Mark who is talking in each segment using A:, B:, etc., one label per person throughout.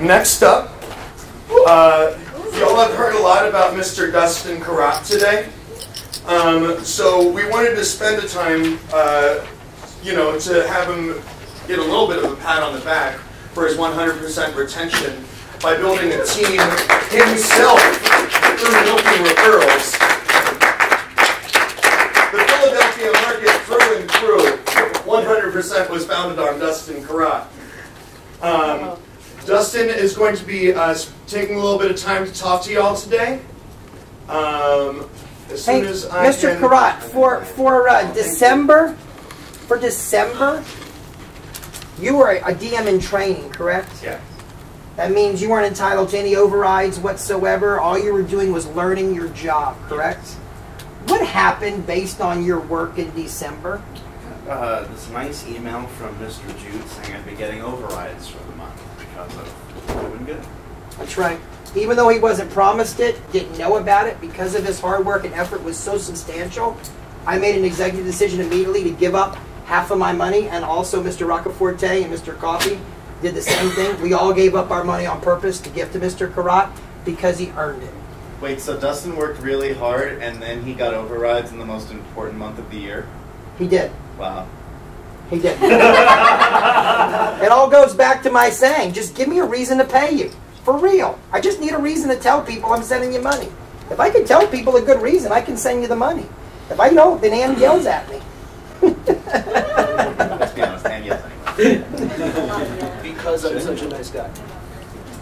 A: Next up, y'all have heard a lot about Mr. Dustin Karrat today. So we wanted to spend the time, to have him get a little bit of a pat on the back for his 100% retention by building a team himself through milking referrals. The Philadelphia market through and through, 100% was founded on Dustin Karrat. Dustin is going to be taking a little bit of time to talk to y'all today. As soon as I
B: Mr. Karrat, for December, you were a DM in training, correct?
A: Yeah.
B: That means you weren't entitled to any overrides whatsoever. All you were doing was learning your job, correct? What happened based on your work in December?
C: This nice email from Mr. Jude saying I'd be getting overrides for the month because of doing good.
B: That's right. Even though he wasn't promised it, didn't know about it, because of his hard work and effort was so substantial, I made an executive decision immediately to give up half of my money, and also Mr. Roccaforte and Mr. Coffee did the same thing. We all gave up our money on purpose to give to Mr. Karrat because he earned it.
C: Wait, so Dustin worked really hard and then he got overrides in the most important month of the year?
B: He did.
C: Wow.
B: He did. It all goes back to my saying, just give me a reason to pay you. For real. I just need a reason to tell people I'm sending you money. If I can tell people a good reason, I can send you the money. If I don't, then Ann yells at me.
C: Let's be honest, Ann yells anyway.
D: Because I'm such a nice guy.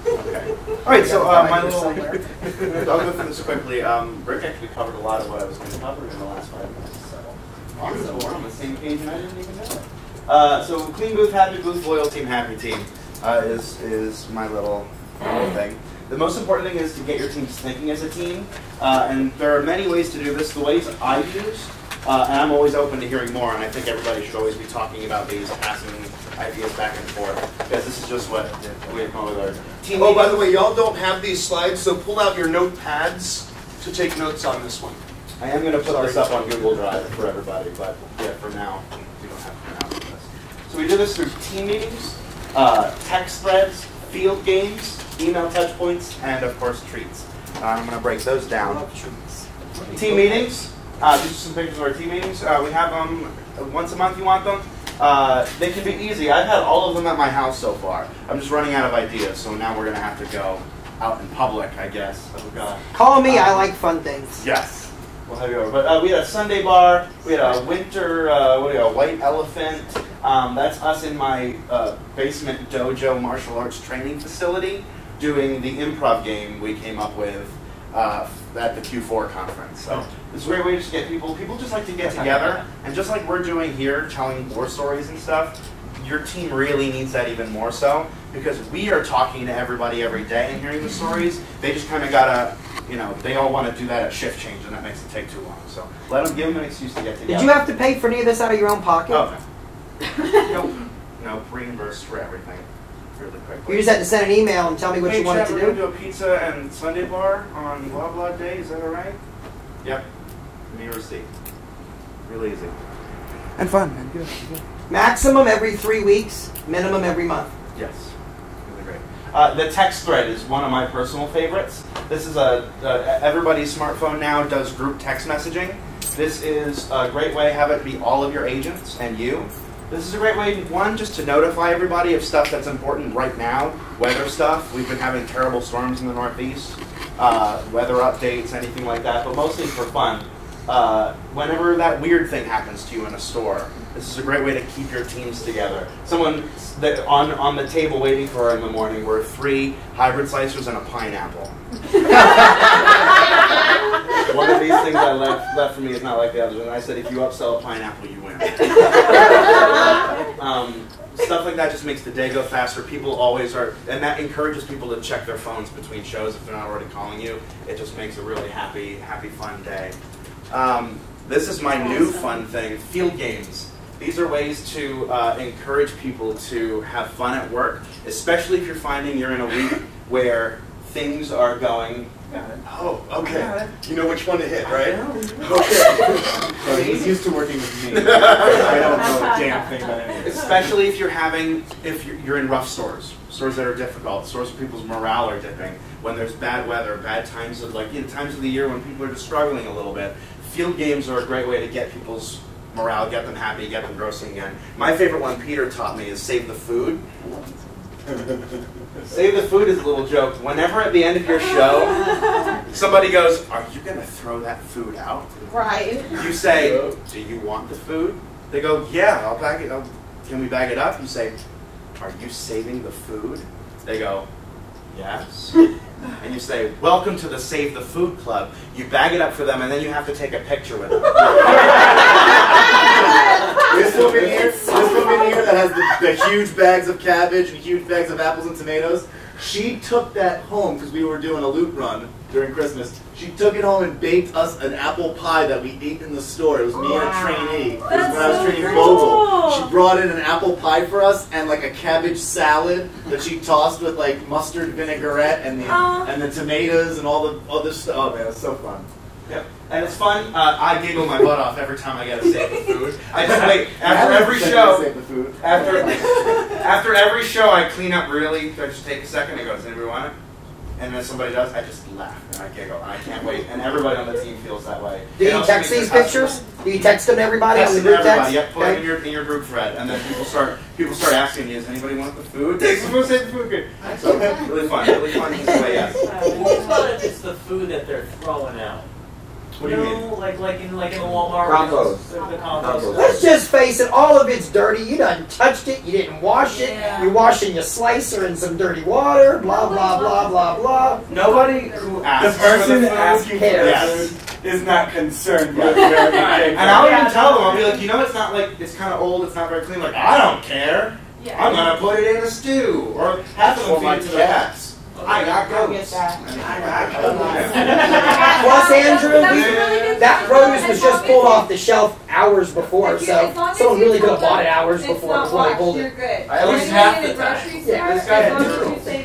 C: Okay. Alright, so my little... I'll go through this quickly. Rick actually covered a lot of what I was going to cover in the last 5 minutes. So awesome. We're on the same page and I didn't even know it. So clean booth, happy booth, loyal team, happy team is my little thing. The most important thing is to get your teams thinking as a team, and there are many ways to do this. The ways I use, and I'm always open to hearing more, and I think everybody should always be talking about these, passing ideas back and forth, because this is just what we come with our team.
A: Oh, by the way, y'all don't have these slides, so pull out your notepads to take notes on this one.
C: I am going to put this up on Google Drive for everybody, but yeah, for now, we don't have to pronounce this. So we do this through team meetings, text threads, field games, email touch points, and of course treats. I'm going to break those down. Team meetings. These are some pictures of our team meetings. We have them once a month. You want them? They can be easy. I've had all of them at my house so far. I'm just running out of ideas, so now we're going to have to go out in public, I guess. Oh, God.
B: Call me. I like fun things.
C: Yes. We'll have you over. But we had a Sunday bar. We had a winter, white elephant. That's us in my basement dojo martial arts training facility doing the improv game we came up with at the Q4 conference. So it's a great way to just get people just like to get together, and just like we're doing here, telling war stories and stuff, your team really needs that even more so, because we are talking to everybody every day and hearing the stories. They just kind of gotta, they all want to do that at shift change, and that makes it take too long. So give them an excuse to get together.
B: Did you have to pay for any of this out of your own pocket?
C: Oh, no. Nope, reimbursed for everything. Really quickly.
B: You just had to send an email and tell me what you wanted to do?
C: We're going to do a pizza and Sunday bar on blah blah day. Is that all right? Yep. Give me a receipt. Really easy. And fun. And good.
B: Maximum every 3 weeks. Minimum every month.
C: Yes. Really great. The text thread is one of my personal favorites. This is everybody's smartphone now does group text messaging. This is a great way to have it be all of your agents and you. This is a great way, one, just to notify everybody of stuff that's important right now, weather stuff. We've been having terrible storms in the Northeast, weather updates, anything like that, but mostly for fun. Whenever that weird thing happens to you in a store, this is a great way to keep your teams together. Someone that on the table waiting for her in the morning were 3 hybrid slicers and a pineapple. One of these things I left for me is not like the others, and I said, if you upsell a pineapple, you win. Stuff like that just makes the day go faster. People always are, and that encourages people to check their phones between shows if they're not already calling you. It just makes a really happy, fun day. This is my new fun thing, field games. These are ways to encourage people to have fun at work, especially if you're finding you're in a week where things are going
A: Oh, okay. You know which one to hit, right?
E: So he's used to working with me. I don't know a damn thing about any of this.
C: Especially if you're in rough stores that are difficult, stores where people's morale are dipping, when there's bad weather, bad times of times of the year when people are just struggling a little bit. Field games are a great way to get people's morale, get them happy, get them grossing again. My favorite one Peter taught me is save the food. Save the food is a little joke. Whenever at the end of your show, somebody goes, "Are you going to throw that food out?"
F: Right.
C: You say, "Do you want the food?" They go, "Yeah, I'll bag it. Can we bag it up?" You say, "Are you saving the food?" They go, "Yes." And you say, "Welcome to the Save the Food Club." You bag it up for them, and then you have to take a picture with them.
E: This woman here that has the huge bags of cabbage and huge bags of apples and tomatoes, she took that home because we were doing a loot run during Christmas. She took it home and baked us an apple pie that we ate in the store. It was me and a trainee. It was when I was training Vogel. She brought in an apple pie for us and like a cabbage salad that she tossed with like mustard vinaigrette and the tomatoes and all the other stuff. Oh man, it was so fun.
C: Yep. And it's fun. I giggle my butt off every time I get to save the food. I just wait after every show. After every show, I clean up really. I just take a second and go, "Does anybody want it?" And then somebody does. I just laugh and I giggle and I can't wait. And everybody on the team feels that way.
B: Do you text these pictures? Do you text them to everybody on the group text?
C: Yep. Put it in your group thread, and then people start asking you, "Does anybody want the food?" Take some food, save the food. Good. So really fun to say yes.
G: What about if it's the food that they're throwing out?
C: What do you mean?
G: Like in the Walmart.
H: Compost.
G: The compost.
B: Let's just face it, all of it's dirty. You done touched it, you didn't wash it, you're washing your slicer in some dirty water, blah, blah, blah, blah, blah.
C: Nobody who asks
E: The person
C: for the food
E: asking for
C: yes.
E: food is not concerned with where we came
C: And I'll even tell them, I'll be like, it's not like, it's kind of old, it's not very clean. Like, I don't care.
F: Yeah.
C: I'm going to put it in a stew. Or half of them feed it to the cats. I got goats.
B: Plus, Andrew, that produce was just pulled off the shelf hours before, so someone really could have bought it hours before they pulled
F: You're
B: it.
F: good.
H: I always have the time.
B: Yeah,
F: This guy I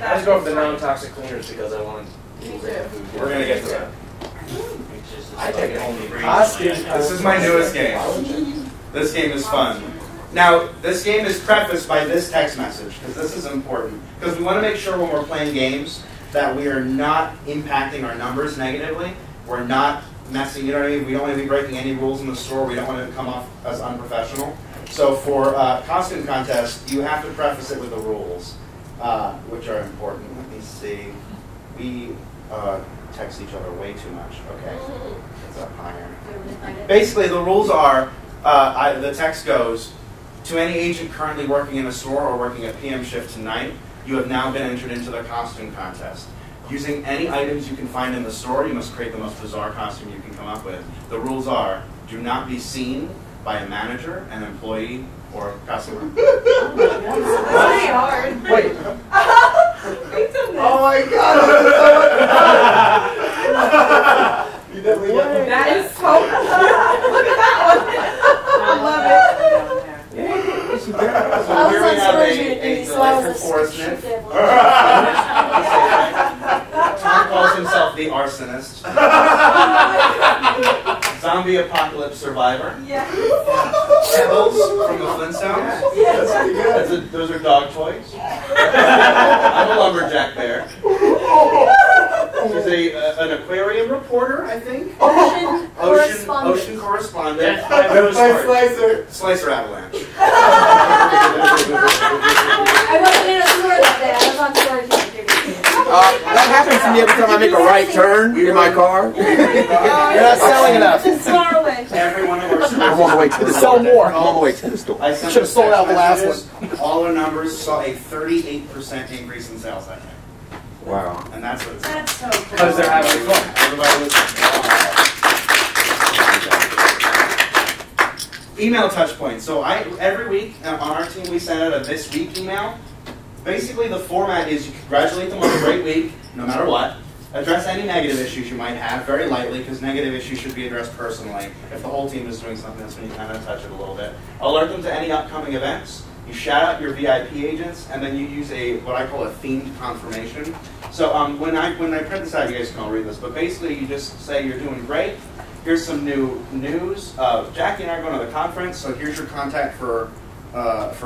H: I just go for the non-toxic cleaners because I want to.
C: We're going to get to that.
H: I take it home.
C: This is my newest game. This game is fun. Now, this game is prefaced by this text message, because this is important. Because we want to make sure when we're playing games that we are not impacting our numbers negatively. We're not messing, you know what I mean? We don't want to be breaking any rules in the store. We don't want to come off as unprofessional. So for costume contest, you have to preface it with the rules, which are important. Let me see. We text each other way too much. Okay. It's up higher. Basically, the rules are, the text goes, "To any agent currently working in a store or working a PM shift tonight, you have now been entered into the costume contest. Using any items you can find in the store, you must create the most bizarre costume you can come up with. The rules are, do not be seen by a manager, an employee, or a customer."
F: Really hard.
B: Wait.
E: Oh my god! You definitely got me.
F: That is so Look at that one. I love it.
C: So here we have a delightful forest nymph. Tom calls himself the arsonist. Zombie apocalypse survivor.
F: Yeah.
C: Pebbles from the Flintstones.
E: That's pretty good.
C: Those are dog toys. I'm a lumberjack bear. She's an aquarium reporter, I think.
F: Ocean correspondent.
C: Ocean correspondent.
E: My slicer.
C: Slicer avalanche.
F: I wasn't in a store that day. I was on store.
H: That happens to me every time I make a right turn in my car.
B: You're not selling enough.
F: Just far away.
C: Every one of our
H: I'm on the way to the store.
B: Sell more.
H: I'm on the way to the store.
C: I sent
B: Should have sold out the last
C: messages. All our numbers saw a 38% increase in sales that day.
H: Wow.
C: And that's what it's
F: That's so cool.
E: Because they're having fun.
C: Everybody was email touch points. So every week on our team we send out a this week email. Basically the format is you congratulate them on a great week, no matter what. Address any negative issues you might have very lightly, because negative issues should be addressed personally. If the whole team is doing something, that's when you kind of touch it a little bit. Alert them to any upcoming events. You shout out your VIP agents, and then you use what I call a themed confirmation. So when I print this out, you guys can all read this, but basically you just say you're doing great. Here's some new news. Jackie and I are going to the conference, so here's your contact for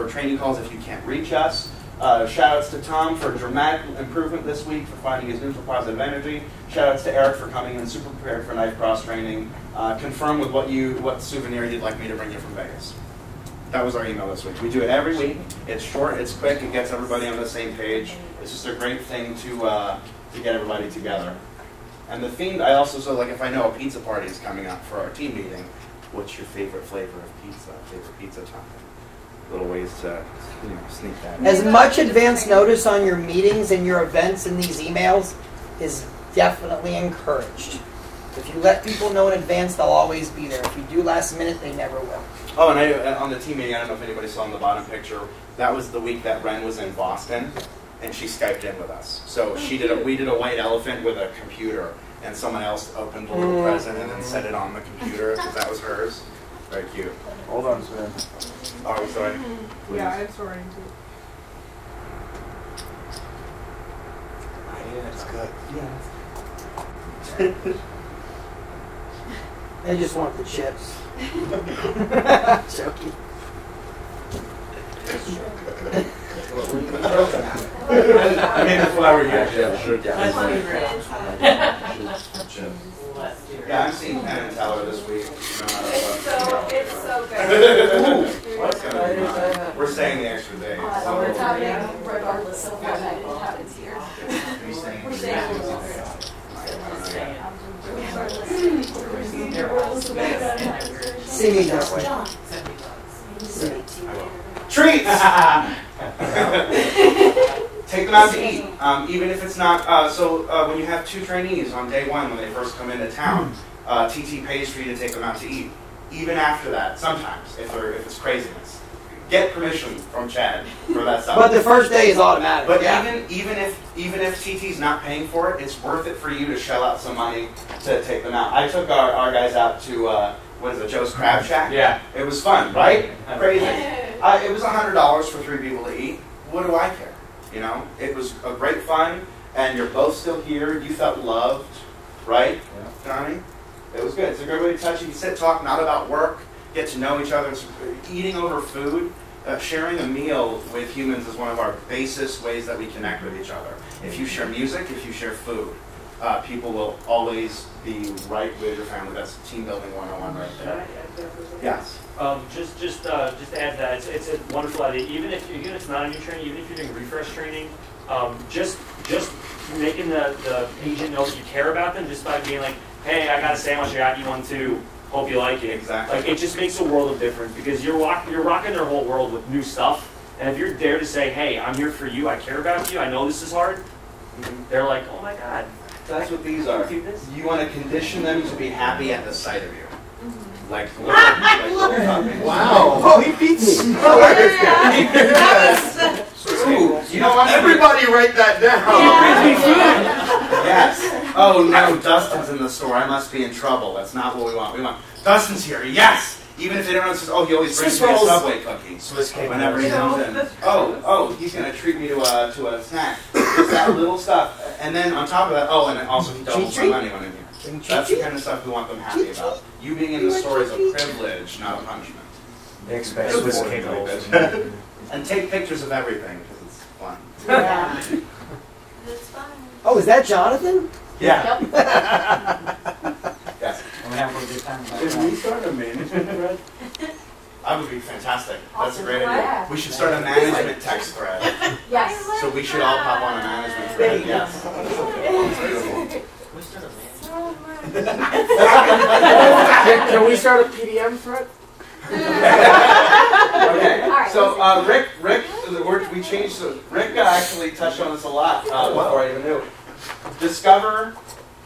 C: training calls if you can't reach us. Shout outs to Tom for dramatic improvement this week for finding his neutral positive energy. Shout outs to Eric for coming in super prepared for knife cross training. Confirm with what souvenir you'd like me to bring you from Vegas. That was our email this week. We do it every week. It's short, it's quick, it gets everybody on the same page. It's just a great thing to get everybody together. And the theme, I also, so like if I know a pizza party is coming up for our team meeting, what's your favorite flavor of pizza? Favorite pizza topping? Little ways to sneak that in.
B: As much advance notice on your meetings and your events in these emails is definitely encouraged. If you let people know in advance, they'll always be there. If you do last minute, they never will.
C: Oh, and on the team meeting, I don't know if anybody saw in the bottom picture, that was the week that Ren was in Boston, and she Skyped in with us. So we did a white elephant with a computer, and someone else opened a little present and then set it on the computer, because that was hers. Very cute.
H: Hold on, sir.
C: Oh, I'm sorry. Please.
F: Yeah, I'm sorry too.
C: Yeah, it's good.
B: They just want the chips. Joking.
C: I mean, that's why we're here.
H: Yeah, sure.
C: Yeah, I'm seeing Penn and Teller this week.
F: It's so good.
C: What's gonna be fun? We're staying the extra day.
F: So we're having regardless of what happens here. We're staying.
B: See me, Dustin.
C: Treats! Take them out to eat, even if it's not, when you have two trainees on day one when they first come into town, TT pays for you to take them out to eat. Even after that, sometimes, if it's craziness. Get permission from Chad for that stuff.
B: But the first day is automatic.
C: But
B: yeah.
C: even if TT's not paying for it, it's worth it for you to shell out some money to take them out. I took our guys out to, Joe's Crab Shack?
G: Yeah.
C: It was fun, right? Crazy. It was $100 for 3 people to eat. What do I care? You know, it was a great fun, and you're both still here. You felt loved, right, Johnny? It was good. It's a great way to touch. You can sit, talk, not about work, get to know each other. It's eating over food, sharing a meal with humans is one of our basest ways that we connect with each other. If you share music, if you share food, people will always be right with your family. That's team building 101 right there. Yes.
I: Just to add to that, it's a wonderful idea. Even if it's not a new training, even if you're doing refresh training, just making the agent know that you care about them, just by being like, hey, I got a sandwich, I got you one too. Hope you like it.
C: Exactly.
I: Like, it just makes a world of difference because you're rocking their whole world with new stuff. And if you're there to say, hey, I'm here for you, I care about you, I know this is hard, they're like, oh my God.
C: That's what these are. You want to condition them to be happy at the sight of you. Like little toppings.
H: Wow. Oh, he beat me.
C: Ooh, you know what?
A: Everybody write that down.
C: Yes. Oh no, Dustin's in the store. I must be in trouble. That's not what we want. We want Dustin's here. Yes. Even if everyone says, oh, he always brings me a Subway cookie. Whenever he comes in. Oh, he's going to treat me to a snack. Just that little stuff. And then on top of that, and then also he doubles my money when I'm here. That's the kind of stuff we want them happy about. You being in the store is a privilege, not a punishment.
H: Swiss cake rolls.
C: And take pictures of everything because it's fun.
F: Yeah. It's fun.
B: Oh, is that Jonathan?
C: Yeah. Yes.
H: Did we start a management thread?
C: That would be fantastic. That's a
F: Awesome.
C: great idea. We should start a management text thread.
F: Yes.
C: So we should all pop on a management thread. Yes.
H: Can we start a PDM thread?
C: Okay. So Rick, we changed. So Rick actually touched on this a lot before I even knew. Discover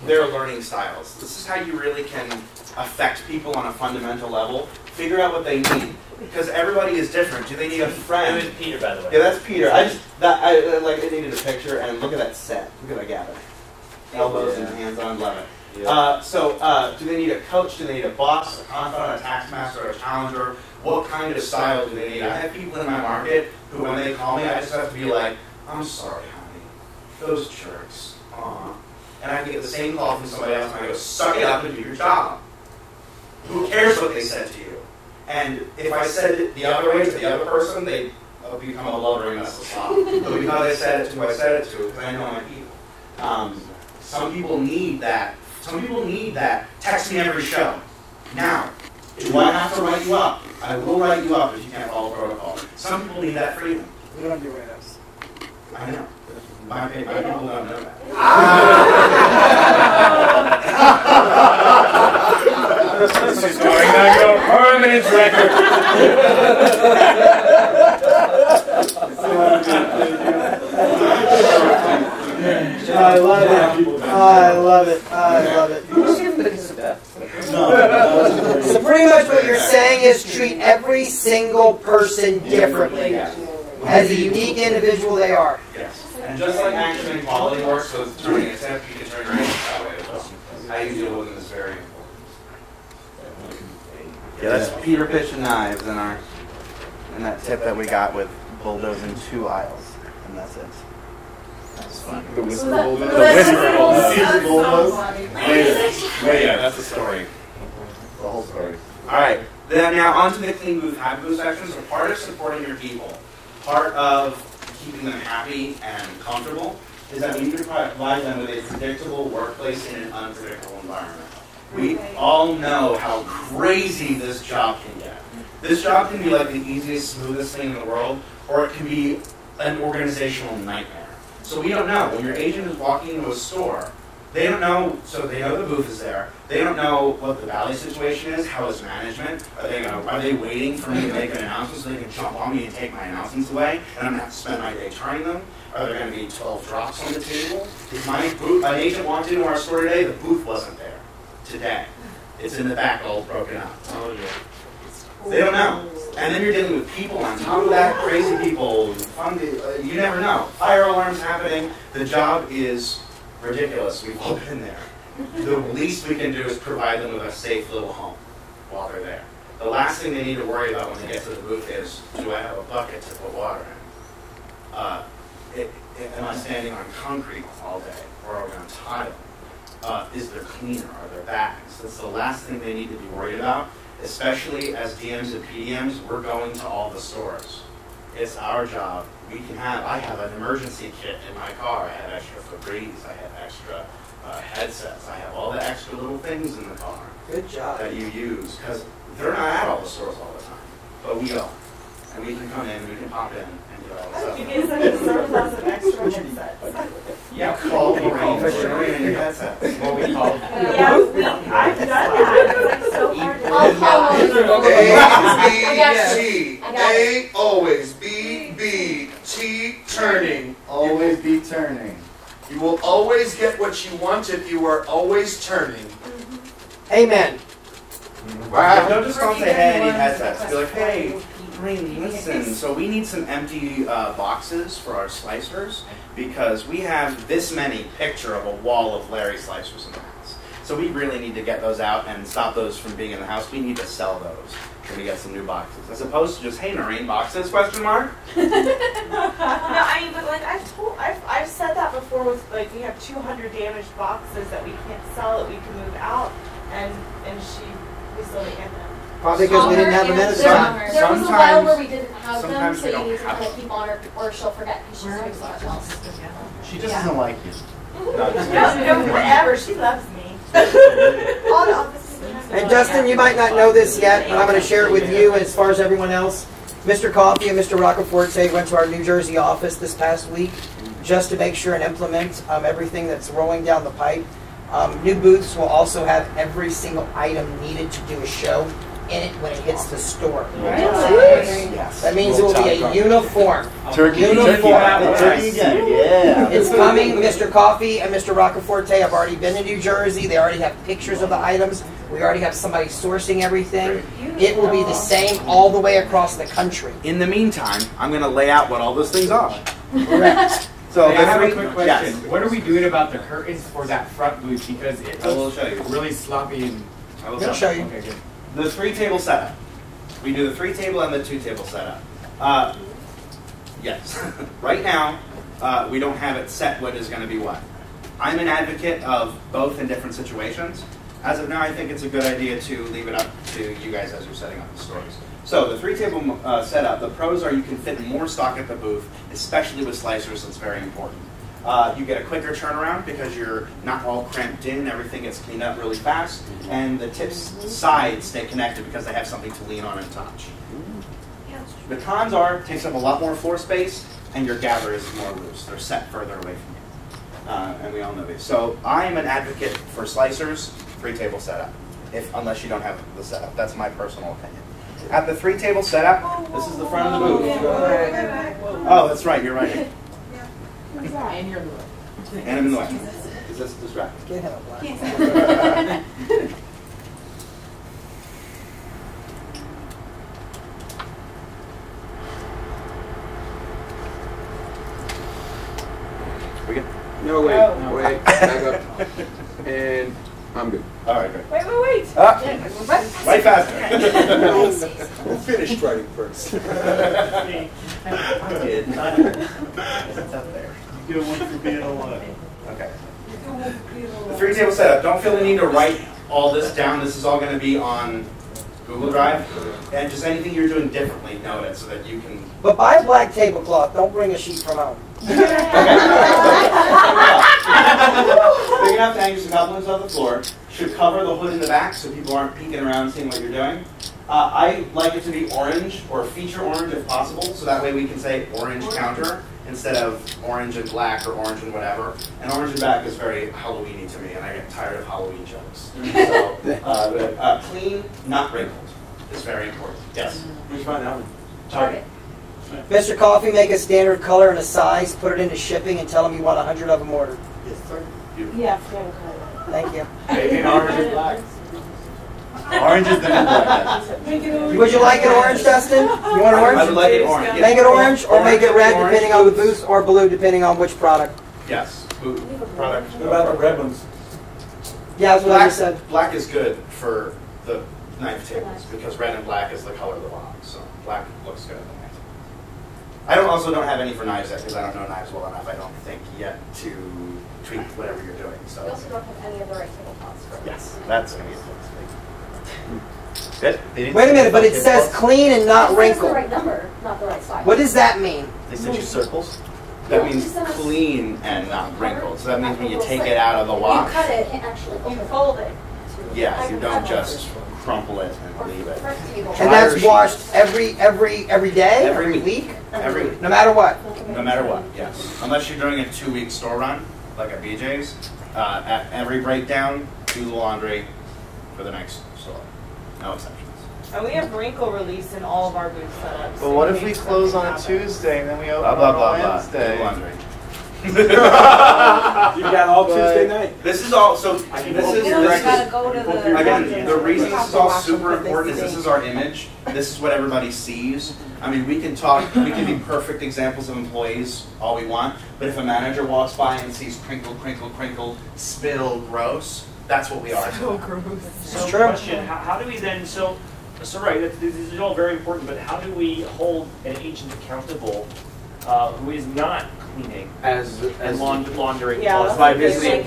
C: their learning styles. This is how you really can affect people on a fundamental level. Figure out what they need, because everybody is different. Do they need a friend?
G: It was Peter, by the way.
C: Yeah, that's Peter. I needed a picture, and look at that set. Look at that Gavin. Elbows and hands on, love it. Do they need a coach? Do they need a boss, a confidant, a taskmaster, a challenger? What kind of style do they need? I have people in my market who, when they call me, I just have to be like, I'm sorry, honey. Those jerks. And I get the same call from somebody else, and I go, suck it up and do your job. Who cares what they said to you? And if I said it the other way to the other person, they'd become a blubbering mess of slop. But because I said it to who I said it to, because I know my people. Some people need that. Some people need that. Text me every show. Now, do I have to write you up? I will write you up if you can't follow protocol. Some people need that freedom.
B: We don't do write-ups.
C: I know. My people don't know that.
I: This is going on your permanent record.
B: I love it. I love it. I love it. So pretty much what you're saying is treat every single person differently. As a unique individual they are.
C: Yes. And just like action and quality works with turning a tip, you can turn your hands that way as well. How you deal with it is very important. Yeah, that's Peter pitching knives in that tip that we got with bulldozing 2 aisles. And that's it. That's fun.
H: The whisper bulldoze. Yeah, that's the story. The whole story.
C: Alright. Then now on to the clean booth, happy booth sections. So part of supporting your people, part of keeping them happy and comfortable, is that we need to provide them with a predictable workplace in an unpredictable environment. We all know how crazy this job can get. This job can be like the easiest, smoothest thing in the world, or it can be an organizational nightmare. So we don't know. When your agent is walking into a store, they don't know, so they know the booth is there. They don't know what the Valley situation is, how is management. Are they waiting for me to make an announcement so they can jump on me and take my announcements away, and I'm going to have to spend my day turning them? Are there going to be 12 drops on the table? If my booth, an agent walked into our store today, the booth wasn't there today. It's in the back all broken up.
I: Oh, yeah.
C: They don't know. And then you're dealing with people on top of that, crazy people, you never know. Fire alarms happening. The job is ridiculous. We've all been there. The least we can do is provide them with a safe little home while they're there. The last thing they need to worry about when they get to the booth is, do I have a bucket to put water in? Am I standing on concrete all day, or are we on tile? Is there cleaner? Are there bags? That's the last thing they need to be worried about, especially as DMs and PDMs, we're going to all the stores. It's our job. I have an emergency kit in my car. I have extra Febreze. I have extra headsets. I have all the extra little things in the car.
B: Good job.
C: That you use, because they're not at all the stores all the time. But we go. And we can come in, we can pop in, and do all the stuff.
F: You get such a surplus of extra headsets.
C: Yeah, call the rain for sure in your headsets. What we call
F: I've done that. It's so hard to
A: A, B, T. A, always. B, B, T, turning.
E: Always be turning.
A: You will always get what you want if you are always turning.
B: Amen.
C: Wow. Don't just call and say, hey, I need headsets. Be like, hey, listen, so we need some empty boxes for our slicers because we have this many picture of a wall of Larry slicers in the house. So we really need to get those out and stop those from being in the house. We need to sell those when we get some new boxes. As opposed to just, hey, Noreen, boxes, question mark?
F: No, I mean, but like I've said that before with like we have 200 damaged boxes that we can't sell that we can move out, and we still didn't get them.
B: Probably because we didn't have them in a time.
J: There was a while where we didn't have them,
C: sometimes
J: so
C: we
J: you
C: don't
J: need to
C: have
J: kind of
C: them.
J: keep on her, or she'll forget because she's doing something else.
E: She just doesn't like you.
F: No, whatever. She loves me. All the offices.
B: And Dustin, you might not know this yet, but I'm going to share it with you as far as everyone else. Mr. Coffey and Mr. Roccaforte went to our New Jersey office this past week just to make sure and implement everything that's rolling down the pipe. New booths will also have every single item needed to do a show in it when it hits the store.
C: Yes.
B: That means it will be a uniform.
E: Turkey again. Yeah.
B: It's coming. Mr. Coffey and Mr. Roccaforte have already been to New Jersey. They already have pictures of the items. We already have somebody sourcing everything. It will be the same all the way across the country.
C: In the meantime, I'm going to lay out what all those things are.
B: Correct.
C: So
K: Hey,
C: the
K: I have
C: three,
K: a quick question.
C: yes.
K: What are we doing about the curtains for that front booth? Because it
C: I will
K: looks
C: show you.
K: really sloppy and.
C: I will
B: I'll show you.
K: Okay, good.
C: The 3-table setup. We do the 3-table and the 2-table setup. Yes. Right now, we don't have it set what is going to be what. I'm an advocate of both in different situations. As of now, I think it's a good idea to leave it up to you guys as you're setting up the stores. So the 3-table setup, the pros are you can fit more stock at the booth, especially with slicers. That's very important. You get a quicker turnaround because you're not all cramped in. Everything gets cleaned up really fast. And the tips sides stay connected because they have something to lean on and touch. The cons are it takes up a lot more floor space and your gather is more loose. They're set further away from you. And we all know this. So I am an advocate for slicers, 3-table setup, unless you don't have the setup. That's my personal opinion. At the 3-table setup, this is the front of the booth. Oh, that's right. You're right.
J: And you're in the way.
C: And I'm in the way. Is this distracting?
B: Get him, Black.
C: We good?
H: No, wait.
F: Oh.
H: Wait. Back up. And I'm good.
C: All right, great.
F: Wait.
C: Way faster.
H: We'll finish writing first.
C: I did. It's up there.
E: You get one for being alive.
C: Okay. The 3-table setup. Don't feel the need to write all this down. This is all going to be on Google Drive. And just anything you're doing differently, note it so that you can.
B: But buy a black tablecloth. Don't bring a sheet from home.
C: Big enough to hang just a couple inches off the floor. Should cover the hood in the back so people aren't peeking around seeing what you're doing. I like it to be orange or feature orange if possible, so that way we can say orange counter instead of orange and black or orange and whatever. And orange and black is very Halloween-y to me, and I get tired of Halloween jokes. So, clean, not wrinkled is very important. Yes?
H: Where'd you find that one?
C: Target.
B: Mr. Coffee, make a standard color and a size, put it into shipping, and tell them you want 100 of them ordered.
H: Yes, sir.
F: Yeah.
B: Thank you.
K: Maybe orange and black.
E: Orange is the new black.
B: Would you like it orange, Dustin? You want
C: I would
B: orange?
C: like it orange. Yes.
B: Make it orange or make it red
C: Orange,
B: depending on the
C: please.
B: booth, or blue depending on which product.
C: Yes. Food product.
H: What about the red ones?
B: Yeah, that's what I said.
C: Black is good for the knife tables because red and black is the color of the box. So black looks good on the knife table. I also don't have any for knives yet because I don't know knives well enough, I don't think, yet to tweak whatever you're doing.
J: We
C: So
J: also don't have any of the right tablecloths for
C: yes, that's going to be a good.
E: They didn't
B: Wait a
E: say
B: minute, but it
E: about
B: says
E: tablecloths.
B: clean and not
J: It says
B: wrinkled.
J: the right number, not the right size.
B: What does that mean?
E: They sent you circles.
C: That means clean and not wrinkled. So that means when you take it out of the
J: You
C: wash,
J: cut it and actually open
F: You
J: it.
F: fold it.
C: yeah, you don't just crumple it and leave it.
B: And that's washed every day,
C: Every
B: week,
C: Every week.
B: no matter what.
C: No matter what, yes. Unless you're doing a 2-week store run, like at BJ's, at every breakdown, do the laundry for the next store. No exceptions.
F: And we have wrinkle release in all of our booth setups.
E: But what if we close on a Tuesday and then we open
C: Blah, blah,
E: on
C: blah,
E: a
C: blah.
E: Wednesday?
C: Do laundry.
H: You got all Tuesday night.
C: This is all, so this is,
F: gotta go to the.
C: again, the reason this is all super important is this is our image. This is what everybody sees. I mean, we can talk, we can be perfect examples of employees all we want, but if a manager walks by and sees crinkle, crinkle, crinkle, spill, gross, that's what we are.
F: So gross.
I: So
B: true.
I: question, how do we then, so right, this is all very important, but how do we hold an agent accountable who is not cleaning
H: As
I: and laundering?
F: Yeah.
H: by visiting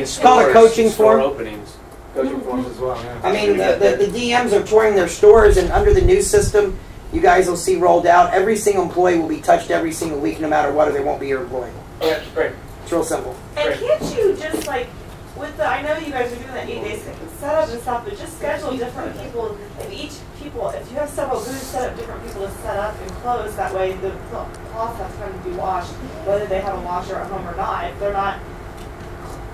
B: It's called a
H: stores,
B: coaching
H: store
B: form.
H: openings, coaching forms as well. Yeah.
B: I mean, the DMs are touring their stores, and under the new system, you guys will see rolled out, every single employee will be touched every single week, no matter what, or they won't be your employee.
I: Yeah, great.
B: It's real simple.
F: And can't you just like, with the, I know you guys are doing that 8-day setup and stuff, but just schedule different people. If you have several booths, set up different people to set up and close. That way the cloth has time to be washed, whether they have a washer at home or not. If they're not,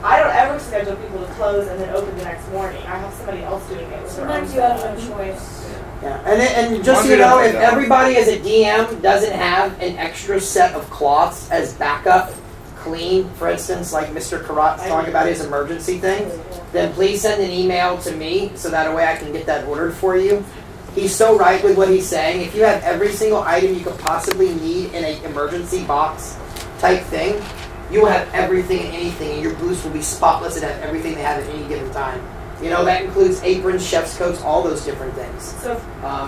F: I don't ever schedule people to close and then open the next morning. I have somebody else doing it. With their own
J: Sometimes you have
F: setup.
J: no choice.
B: Yeah, and just so you know, if everybody as a DM doesn't have an extra set of cloths as backup, clean, for instance, like Mr. Karrat's talking about his emergency thing, then please send an email to me so that way I can get that ordered for you. He's so right with what he's saying. If you have every single item you could possibly need in an emergency box type thing, you will have everything and anything, and your booths will be spotless and have everything they have at any given time. You know, that includes aprons, chef's coats, all those different things.
F: So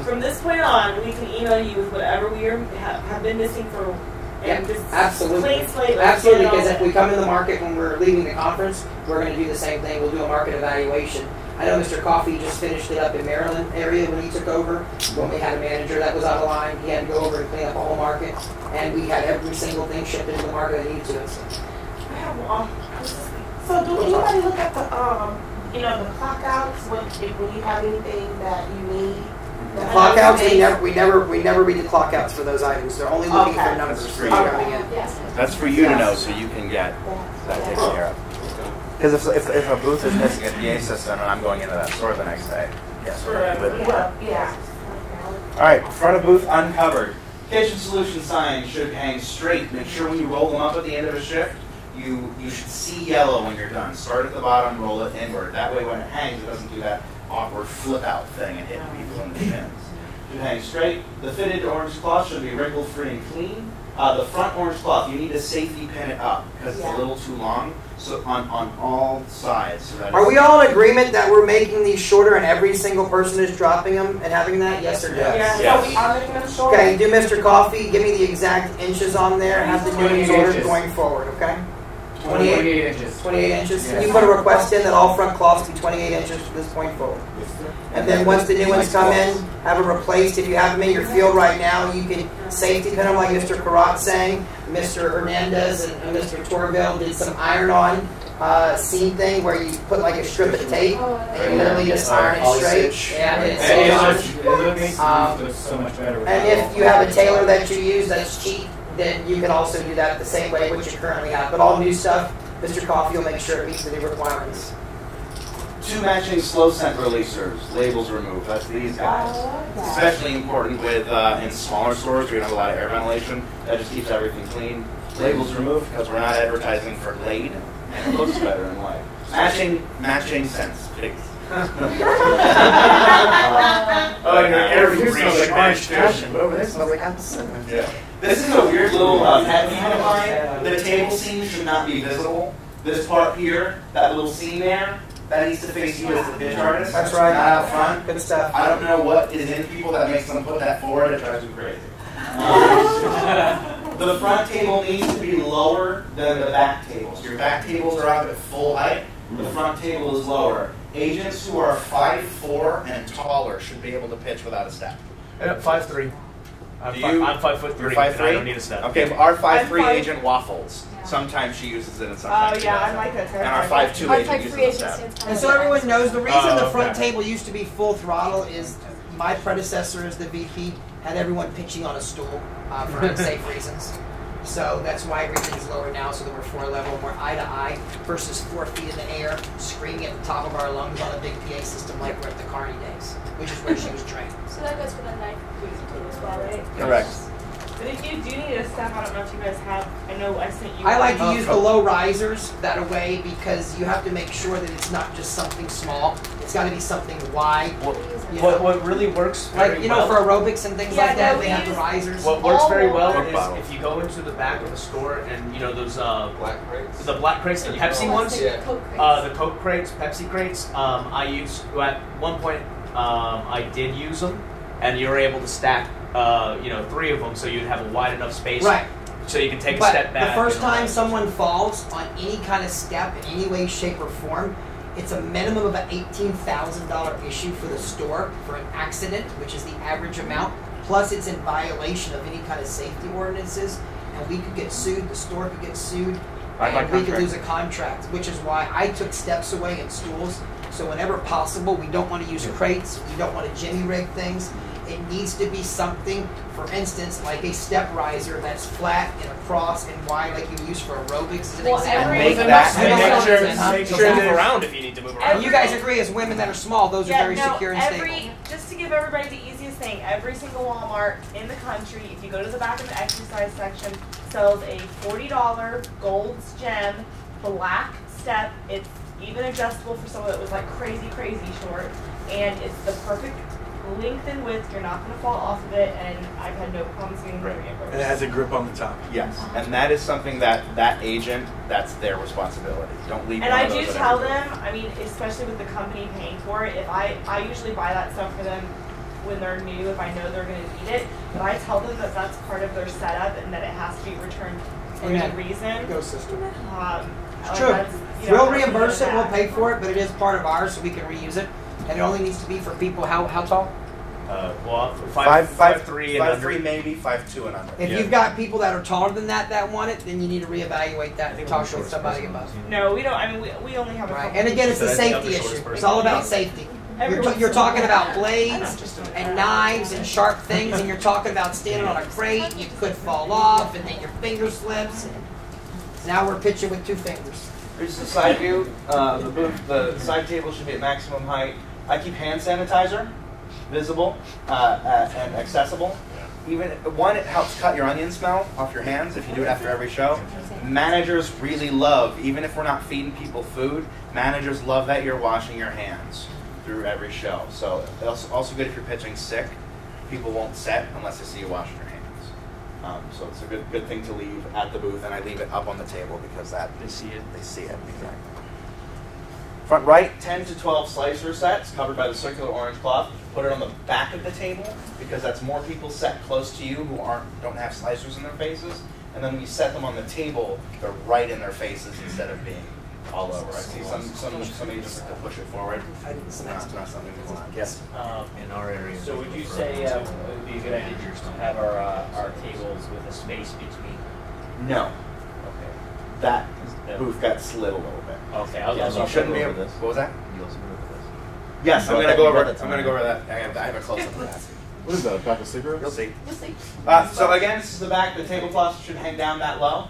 F: from this point on, we can email you with whatever we have been missing for. And
B: Yeah, absolutely.
F: Clean slate,
B: Absolutely, because if we come in the market when we're leaving the conference, we're going to do the same thing. We'll do a market evaluation. I know Mr. Coffey just finished it up in Maryland area when he took over. When we had a manager that was out of line, he had to go over and clean up the whole market. And we had every single thing shipped into the market that needed to.
L: So do anybody look at the, the clock outs when you have anything that you need?
B: Clock outs, we never read the clock outs for those items. They're only looking for numbers coming in.
C: That's for you to know, so you can get that taken care of. Because if a booth is missing a PA system and I'm going into that store the next day, yes, we're with it.
L: Yeah.
C: All right, front of booth uncovered. Kitchen solution signs should hang straight. Make sure when you roll them up at the end of a shift, you should see yellow when you're done. Start at the bottom, roll it inward. That way when it hangs, it doesn't do that awkward flip out thing and hit people in the shins. Should hang straight. The fitted orange cloth should be wrinkle free and clean. The front orange cloth, you need to safety pin it up because it's a little too long. So on all sides. So that
B: Are we all in agreement that we're making these shorter and every single person is dropping them and having that? Yes or no?
L: Yes. Yeah. So we are making them shorter.
B: Okay, do Mr. Coffey, give me the exact inches on there, have the new order going forward, okay?
K: 28 inches.
B: 28 inches. Can you put a request in that all front cloths be 28 inches from this point forward? And then once the new ones come in, have them replaced. If you have them in your field right now, you can safety pin them like Mr. Karrat saying. Mr. Hernandez and Mr. Torville did some iron-on seam thing where you put like a strip of tape and you literally just iron it straight. Yeah,
K: it looks so much better.
B: And if you have a tailor that you use that's cheap, then you can also do that the same way which you currently have. But all new stuff, Mr. Coffey will make sure it meets the new requirements.
C: 2 matching slow scent releasers, labels removed. That's these guys. Especially important with in smaller stores where you don't have a lot of air ventilation. That just keeps everything clean. Labels removed because we're not advertising for Glade, and it looks better in white. Matching scents, please.
H: Everything smells like orange passion, but over there smells like apple cinnamon.
C: Yeah. This is a weird little pet peeve of mine. The table seam should not be visible. This part here, that little seam there, that needs to face you as the pitch artist.
B: That's right.
C: Not out front.
B: Good stuff.
C: I don't know what is in people that makes them put that forward. It drives me crazy. The front table needs to be lower than the back tables. Your back tables are up at full height. The front table is lower. Agents who are 5'4" and taller should be able to pitch without a step.
M: 5'3". I'm 5'3".
C: You're 5'3"?
M: I don't need a step.
C: Okay, our 5'3" agent waffles. Sometimes she uses it and sometimes she doesn't.
F: I like that.
C: And our 5'2" agent uses a step.
B: And so everyone knows the reason the front table used to be full throttle is my predecessor as the VP had everyone pitching on a stool for unsafe reasons. So that's why everything's lower now, so that we're floor level, we're eye to eye versus 4 feet in the air, screaming at the top of our lungs on a big PA system like we're at the Carney days, which is where she was trained.
J: So that goes for the knife as well, right?
C: Correct.
F: But if you do need a step, I don't know if you guys have. I know I sent you.
B: I like to use the low risers that way because you have to make sure that it's not just something small. It's got to be something wide.
M: What really works very well,
B: for aerobics and things like that, they have the risers.
M: What works very well is if you go into the back of a store and those
H: black crates,
M: the black crates, the Pepsi ones, the Coke crates, Pepsi crates. I used at one point. I did use them, and you were able to stack 3 of them, so you'd have a wide enough space.
B: Right.
M: So you can take a step back.
B: The first time someone falls on any kind of step in any way, shape, or form, it's a minimum of an $18,000 issue for the store for an accident, which is the average amount. Plus, it's in violation of any kind of safety ordinances, and we could get sued. The store could get sued, and we could lose a contract. Which is why I took steps away in stools. So whenever possible, we don't want to use crates. We don't want to jimmy rig things. It needs to be something, for instance, like a step riser that's flat and across and wide, like you use for aerobics. As an example.
M: Make sure to move around if you need to move around.
B: You guys agree, as women that are small, those are very secure and stable.
F: Just to give everybody the easiest thing, every single Walmart in the country, if you go to the back of the exercise section, sells a $40 Gold's Gem black step. It's even adjustable for someone that was like crazy short, and it's the perfect length and width. You're not going to fall off of it, and I've had no problems getting the reimbursed.
N: And it has a grip on the top.
C: Yes, and that is something that agent, that's their responsibility. Don't leave.
F: And
C: one
F: I
C: of
F: do
C: those
F: tell
C: at
F: them, I mean, especially with the company paying for it, if I usually buy that stuff for them when they're new, if I know they're going to need it, but I tell them that that's part of their setup and that it has to be returned for a reason.
B: Go, sister. It's
F: like
B: true.
F: that's, you know,
B: We'll
F: that's
B: reimburse it,
F: that.
B: we'll pay for it, but it is part of ours, so we can reuse it. And it only needs to be for people, how tall?
M: Well,
C: 5'3"
M: 5'3" and under.
C: 5'3" maybe 5'2" and under.
B: If you've got people that are taller than that want it, then you need to reevaluate that and talk with somebody about it.
F: No, we don't. I mean, we only have a
B: Right.
F: couple.
B: And again, it's a
M: So that's
B: safety
M: the shortest
B: issue.
M: person.
B: It's all about safety. You're talking about blades and knives and sharp things, and you're talking about standing on a crate, and you could fall off, and then your finger slips. And now we're pitching with 2 fingers.
C: Here's the side view. The side table should be at maximum height. I keep hand sanitizer visible and accessible. Even it helps cut your onion smell off your hands if you do it after every show. Managers really love, even if we're not feeding people food, managers love that you're washing your hands through every show. So it's also good if you're pitching sick. People won't set unless they see you washing your hands. So it's a good thing to leave at the booth, and I leave it up on the table because that they see it. They see it exactly. Front right, 10 to 12 slicer sets covered by the circular orange cloth. Put it on the back of the table because that's more people set close to you who don't have slicers in their faces. And then when you set them on the table, they're right in their faces instead of being all over. I see some agents like to push it forward. It's not something we want. Yes.
M: In our area.
G: So would you say it would be a good idea to have our tables with a space between?
C: No.
G: Okay.
C: That booth got slid a little bit.
G: Okay. I was
C: Yeah, so you shouldn't be able.
G: this.
C: What was that?
K: You also go over this.
C: Yes, I'm
K: Brought
C: going to
K: that-
C: go
K: you
C: over.
K: brought that
C: I'm going to
K: time.
C: go over that. I have a close up of that.
N: What is that, a pack of cigarettes?
C: You'll see.
L: You'll see.
C: So again, this is the back. The tablecloth should hang down that low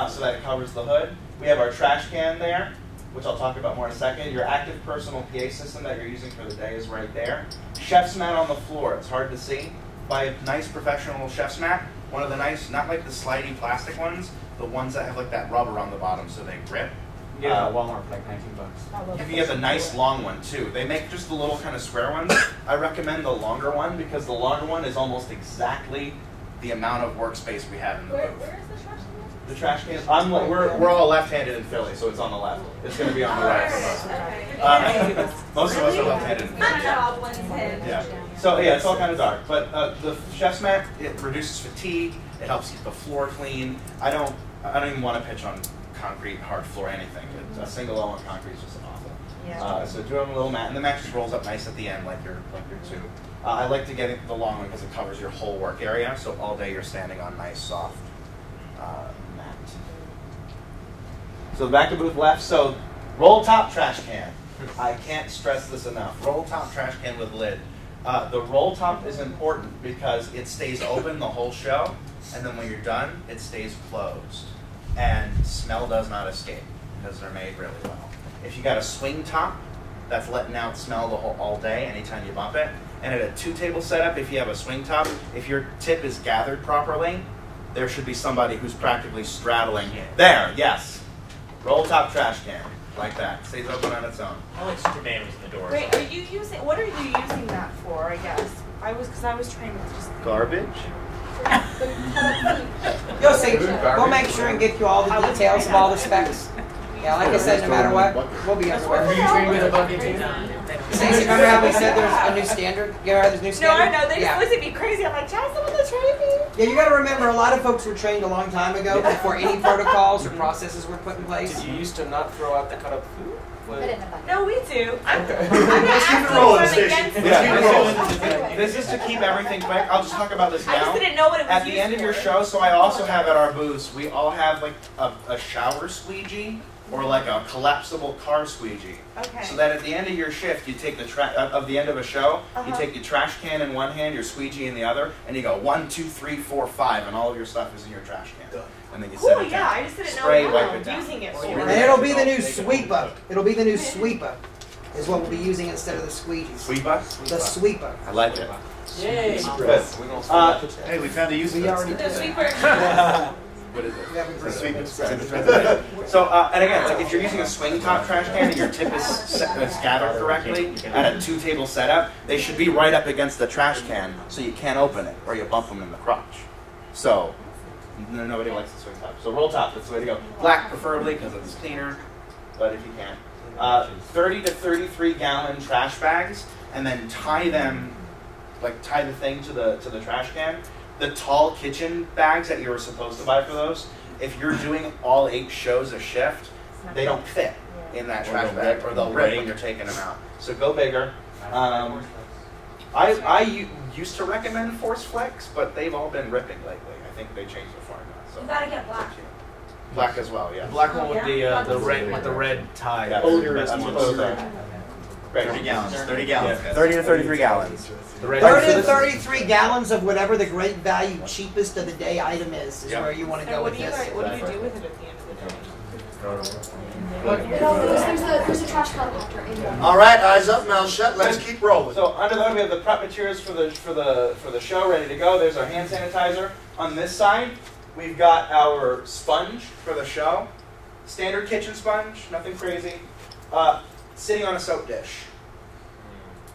C: so that it covers the hood. We have our trash can there, which I'll talk about more in a second. Your active personal PA system that you're using for the day is right there. Chef's mat on the floor. It's hard to see. Buy a nice professional chef's mat. One of the nice, not like the slidey plastic ones, the ones that have like that rubber on the bottom so they grip.
K: Yeah, Walmart for like $19.
C: You can get the nice long one too. They make just the little kind of square ones. I recommend the longer one because the longer one is almost exactly the amount of workspace we have in the booth.
J: Where is the trash can?
C: The trash can. We're all left-handed in Philly, so it's on the left. It's going to be on the right for us. Most of us are left-handed in Philly. Yeah. So yeah, it's all kind of dark. But the chef's mat, it reduces fatigue. It helps keep the floor clean. I don't even want to pitch on concrete, hard floor, anything. A single low on concrete is just awful.
F: Yeah.
C: So do have a little mat, and the mat just rolls up nice at the end, like your tube. I like to get the long one because it covers your whole work area, so all day you're standing on nice, soft mat. So the back of the booth left. So roll top trash can. I can't stress this enough. Roll top trash can with lid. The roll top is important because it stays open the whole show, and then when you're done, it stays closed. And smell does not escape because they're made really well. If you got a swing top, that's letting out smell all day anytime you bump it. And at a 2-table setup, if you have a swing top, if your tip is gathered properly, there should be somebody who's practically straddling. There, yes. Roll top trash can, like that. Stays open on its own.
G: I like Superman was in the door.
F: Wait, are you using? What are you using that for? I guess because I was trained with just
C: Garbage?
B: You'll see. We'll make sure and get you all the details of all the specs. Yeah, like I said, no matter what, we'll be everywhere.
K: Are you trained with a bucket too?
B: Stacey, remember how we said there's a new standard? You know, there's new
F: No,
B: standard?
F: I know. They just looked at me crazy. I'm like, tell someone to train me.
B: Yeah, you got to remember, a lot of folks were trained a long time ago before any protocols or processes were put in place.
K: Did you used to not throw out the cut up food?
F: No, we do.
C: Let's keep it rolling, Stacey. This is to keep everything quick. I'll just talk about this now.
F: I just didn't know what it was
C: At the end of your show, so I also have at our booths, we all have like a shower squeegee or like a collapsible car squeegee.
F: Okay.
C: So that at the end of your shift, you take of the end of a show, you take your trash can in one hand, your squeegee in the other, and you go 1, 2, 3, 4, 5, and all of your stuff is in your trash can. And then you set
F: Cool,
C: it
F: yeah.
C: down.
F: I just didn't
C: Spray,
F: know
C: wipe
F: what
C: it
F: I'm
C: down.
F: using it for.
B: And it'll be the new sweeper. It'll be the new sweeper is what we'll be using instead of the squeegee.
C: Sweeper?
B: The sweeper.
C: I like it.
G: Yay.
C: Good.
E: Hey, we found a use for
B: We
E: this.
B: already
F: The
B: did.
F: sweeper.
C: What is it?
E: The sweep and spread.
C: So, and again, like if you're using a swing top trash can and your tip is gathered correctly at a 2-table setup, they should be right up against the trash can so you can't open it or you bump them in the crotch. So, nobody likes the swing top. So roll top, that's the way to go. Black preferably because it's cleaner, but if you can. 30 to 33 gallon trash bags, and then tie them, like tie the thing to the trash can. The tall kitchen bags that you were supposed to buy for those, if you're doing all 8 shows a shift, they don't fit in that trash bag, or they'll rip when you're taking them out. So go bigger. I used to recommend Force Flex, but they've all been ripping lately. I think they changed the format. So
J: You gotta get black.
C: black as well, yeah.
M: The black one with the red tie.
C: Yeah,
M: Those are
C: older,
M: the best
C: that's what
M: ones.
C: those are.
E: 30 gallons. 30 gallons.
C: Yeah. 30 to 33 gallons.
M: The red
B: 30 to 33 gallons of whatever the great value, cheapest of the day item is
C: Yep.
B: where you want to go
F: What
B: with
F: do you
B: this.
F: guys, what do you do with it at the end of the day?
J: There's a trash compactor in there.
A: All right, eyes up, mouth shut. Let's keep rolling.
C: So under the hood, we have the prep materials for the show ready to go. There's our hand sanitizer. On this side, we've got our sponge for the show. Standard kitchen sponge, nothing crazy. Sitting on a soap dish.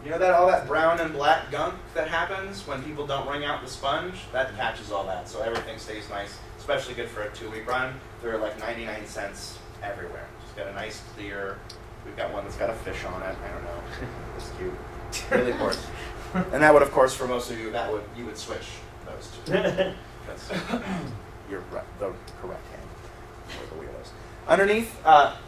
C: You know that all that brown and black gunk that happens when people don't wring out the sponge? That catches all that, so everything stays nice. Especially good for a 2-week run. They're like 99 cents everywhere. Just got a nice clear. We've got one that's got a fish on it. I don't know. It's cute. Really important. And that would, of course, for most of you, you would switch those two. That's you're the correct hand. Or the weirdos. Underneath,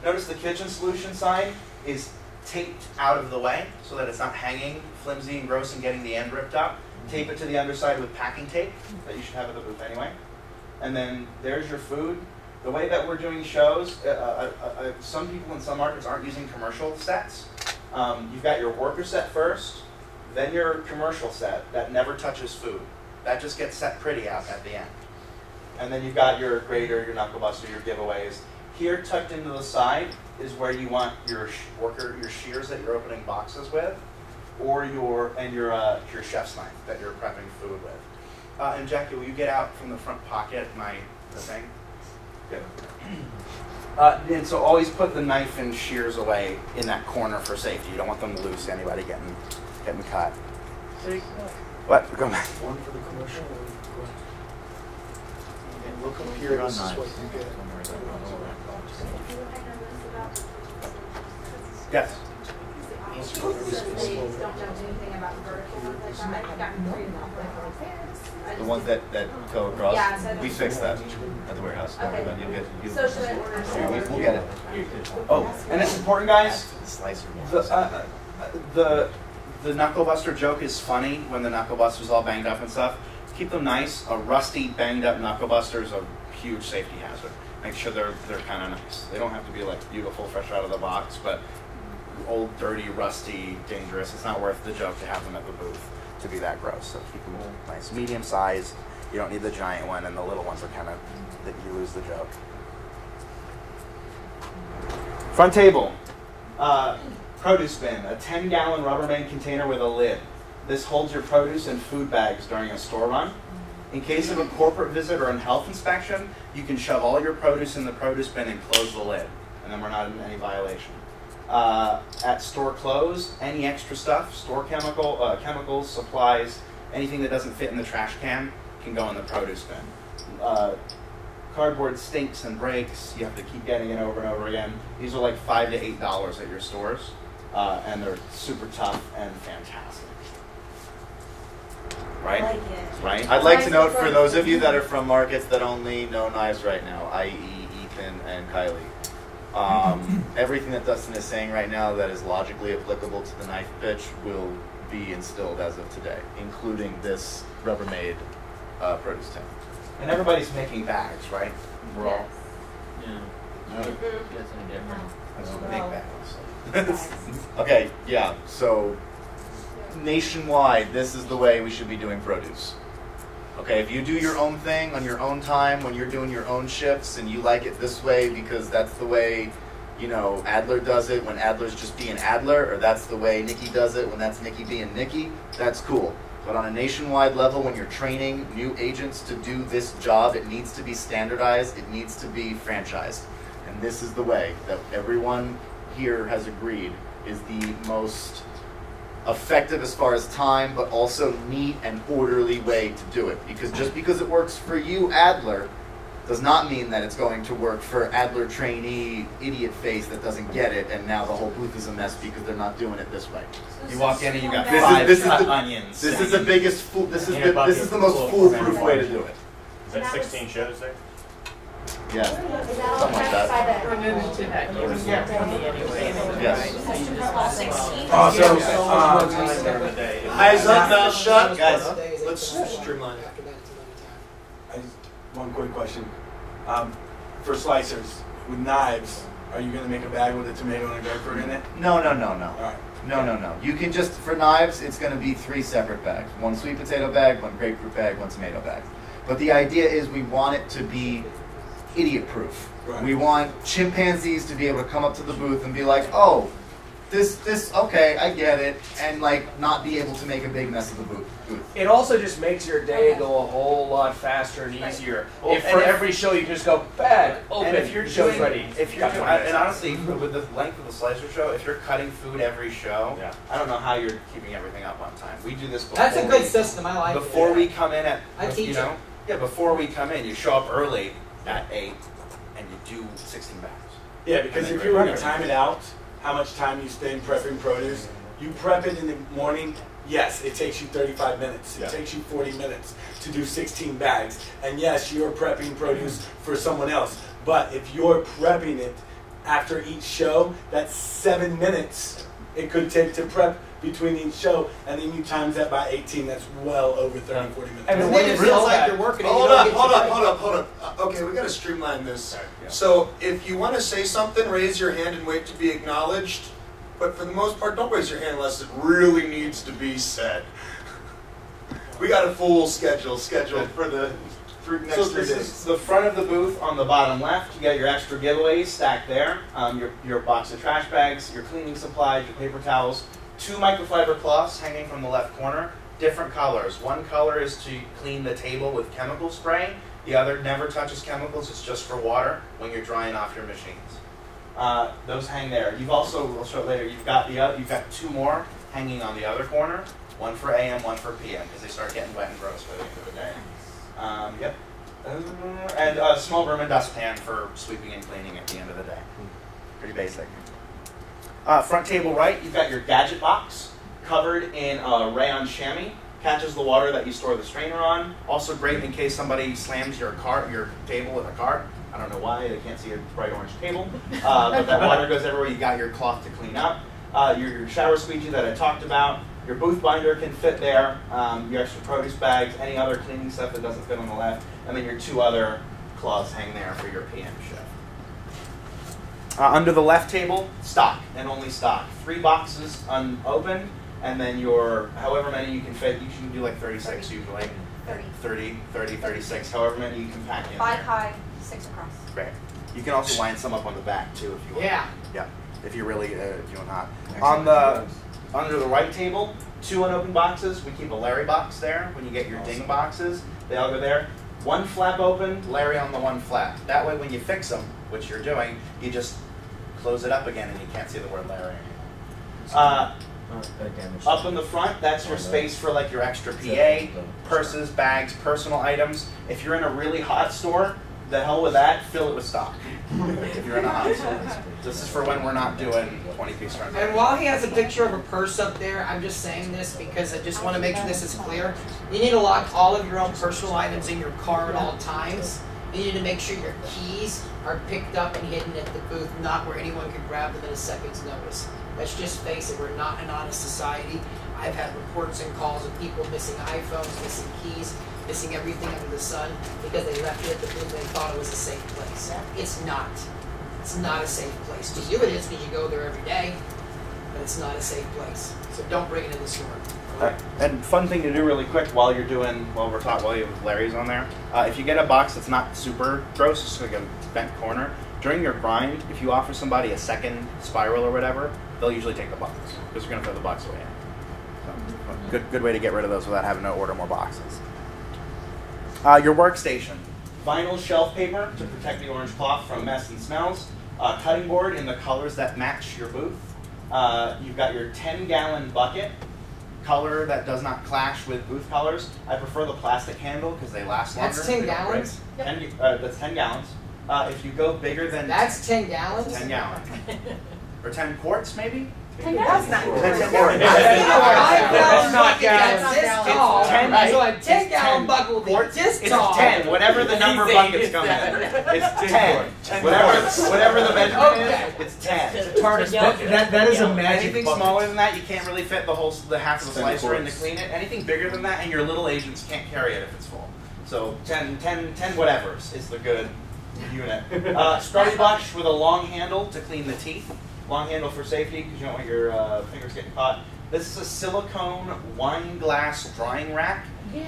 C: notice the kitchen solution sign is taped out of the way so that it's not hanging flimsy and gross and getting the end ripped up. Tape it to the underside with packing tape that you should have at the booth anyway. And then there's your food. The way that we're doing shows, some people in some markets aren't using commercial sets. You've got your worker set first, then your commercial set that never touches food. That just gets set pretty out at the end. And then you've got your grater, your knuckle buster, your giveaways. Here, tucked into the side, is where you want your your shears that you're opening boxes with, or your chef's knife that you're prepping food with. And Jackie, will you get out from the front pocket the thing? Good. And so always put the knife and shears away in that corner for safety. You don't want them loose. Anybody getting cut. What? Go back.
K: One for the commercial. And look up here. This is what you get.
C: Yes.
E: The ones that go across,
J: Yeah, so
E: we fixed that at the warehouse. Don't worry
J: Okay.
E: about it. You'll
J: So should I order some?
E: we'll get it.
C: Oh, and it's important, guys.
E: The slicer.
C: The knuckle buster joke is funny when the knuckle buster's all banged up and stuff. Keep them nice. A rusty, banged up knuckle buster is a huge safety hazard. Make sure they're kind of nice. They don't have to be like beautiful, fresh out of the box, but old, dirty, rusty, dangerous. It's not worth the joke to have them at the booth to be that gross. So keep them nice, medium size. You don't need the giant one, and the little ones are kind of that you lose the joke. Front table. Produce bin, a 10-gallon Rubbermaid container with a lid. This holds your produce and food bags during a store run. In case of a corporate visit or a health inspection, you can shove all your produce in the produce bin and close the lid, and then we're not in any violation. At store close, any extra stuff, store chemicals, supplies, anything that doesn't fit in the trash can can go in the produce bin. Cardboard stinks and breaks. You have to keep getting it over and over again. These are like $5 to $8 at your stores, and they're super tough and fantastic. Right?
J: I like it.
C: Right?
E: I'd like to note for those of you that are from markets that only know knives right now, i.e. Ethan and Kylie, everything that Dustin is saying right now that is logically applicable to the knife pitch will be instilled as of today, including this Rubbermaid produce tin.
C: And everybody's making bags, right? We're all.
G: Yeah.
C: That's big bags.
E: Okay, yeah, so nationwide, this is the way we should be doing produce. Okay, if you do your own thing on your own time, when you're doing your own shifts, and you like it this way because that's the way, you know, Adler does it when Adler's just being Adler, or that's the way Nikki does it when that's Nikki being Nikki, that's cool. But on a nationwide level, when you're training new agents to do this job, it needs to be standardized, it needs to be franchised. And this is the way that everyone here has agreed is the most effective as far as time, but also neat and orderly way to do it. Because just because it works for you, Adler, does not mean that it's going to work for Adler trainee idiot face that doesn't get it, and now the whole booth is a mess because they're not doing it this way.
C: You walk in and you got
E: this
C: five
E: is the,
C: onions.
E: This is the biggest fool. This is the most foolproof way to do it.
G: Is that 16 shows there?
E: Yeah, something like that. Yes.
D: Eyes up, mouth shut.
E: Guys,
D: let's streamline it.
O: One quick question. For slicers, with knives, are you going to make a bag with a tomato and a grapefruit in it?
E: No.
O: All right.
E: No. You can just, for knives, it's going to be 3 separate bags. 1 sweet potato bag, 1 grapefruit bag, 1 tomato bag. But the idea is we want it to be idiot-proof.
O: Right.
E: We want chimpanzees to be able to come up to the booth and be like, oh, this, okay, I get it, and like not be able to make a big mess of the booth.
M: It also just makes your day go a whole lot faster and easier.
C: Well,
M: if for every show you just go, bag, open,
C: and if you're
M: show's
C: doing,
M: ready.
C: If you're doing, and honestly, with the length of the slicer show, if you're cutting food every show, I don't know how you're keeping everything up on time. We do this before.
B: That's a good system. I like it.
C: Before we come in at,
B: I teach
C: you know, before we come in, you show up early at 8, and you do 16 bags.
O: Yeah, because if you were to time it out, how much time you spend prepping produce, you prep it in the morning. Yes, it takes you 35 minutes. It takes you 40 minutes to do 16 bags. And yes, you're prepping produce for someone else. But if you're prepping it after each show, that's 7 minutes it could take to prep between each show. And then you times that by 18, that's well over 30, 40 minutes.
B: And when it feels like you're working,
A: hold up. Okay, we got to streamline this. So if you want to say something, raise your hand and wait to be acknowledged. But for the most part, don't raise your hand unless it really needs to be said. We got a full schedule for the next 3
C: this
A: days.
C: is the front of the booth on the bottom left. You got your extra giveaways stacked there. Your box of trash bags, your cleaning supplies, your paper towels, 2 microfiber cloths hanging from the left corner, different colors. One color is to clean the table with chemical spray. The other never touches chemicals. It's just for water when you're drying off your machines. Those hang there. You've also, we'll show it later, you've got 2 more hanging on the other corner. One for AM, one for PM, because they start getting wet and gross by the end of the day. And a small broom and dustpan for sweeping and cleaning at the end of the day. Pretty basic. Front table right, you've got your gadget box covered in rayon chamois. Catches the water that you store the strainer on. Also great in case somebody slams your table with a cart. I don't know why, they can't see a bright orange table. But that water goes everywhere. You got your cloth to clean up. Your shower squeegee that I talked about. Your booth binder can fit there. Your extra produce bags, any other cleaning stuff that doesn't fit on the left. And then your 2 other cloths hang there for your PM shift. Under the left table, stock and only stock. 3 boxes unopened, and then your, however many you can fit, you can do like 36 usually. 30, 36, however many you can pack in
J: 5
C: there.
J: high, 6 across.
C: Great. You can also line some up on the back too if you want. Yeah. If you really, if you want not. Under the right table, 2 unopened boxes. We keep a Larry box there. When you get your ding boxes, they all go there. 1 flap open, Larry on the 1 flap. That way when you fix them, which you're doing, you just close it up again and you can't see the word Larry anymore. Up in the front, that's your space for like your extra PA, purses, bags, personal items. If you're in a really hot store, the hell with that, fill it with stock. If you're in a hot store. This is for when we're not doing 20-piece runs.
B: And while he has a picture of a purse up there, I'm just saying this because I just want to make sure this is clear. You need to lock all of your own personal items in your car at all times. You need to make sure your keys are picked up and hidden at the booth, not where anyone can grab them at a second's notice. Let's just face it, we're not an honest society. I've had reports and calls of people missing iPhones, missing keys, missing everything under the sun because they left it at the booth and they thought it was a safe place. It's not. It's not a safe place. To you it is because you go there every day, but it's not a safe place. So don't bring it in the store.
C: And fun thing to do really quick while you're doing, while you have Larry's on there, if you get a box that's not super gross, just like a bent corner, during your grind, if you offer somebody a second spiral or whatever, they'll usually take the box because you're going to throw the box away. So. Good way to get rid of those without having to order more boxes. Your workstation. Vinyl shelf paper to protect the orange cloth from mess and smells. Cutting board in the colors that match your booth. You've got your 10-gallon bucket, color that does not clash with booth colors. I prefer the plastic handle because they last longer.
B: That's 10 gallons?
C: That's 10 gallons. If you go bigger than...
B: That's 10 gallons?
C: 10 gallons. Or 10 quarts, maybe?
F: 10 gallons. That's not
C: 10
F: quarts.
B: That's not
C: gallons.
B: That's this tall. So a 10-gallon bucket will be this tall.
C: It's 10, whatever the number buckets come in. It's 10. Whatever the measurement is, it's 10.
M: That is a magic
C: Anything
M: bucket.
C: smaller than that, you can't really fit the half of the slicer in to clean it. Anything bigger than that, and your little agents can't carry it if it's full. So 10 whatevers is the good unit. Scrubby brush with a long handle to clean the teeth. Long handle for safety because you don't want your fingers getting caught. This is a silicone wine glass drying rack.
J: Yeah.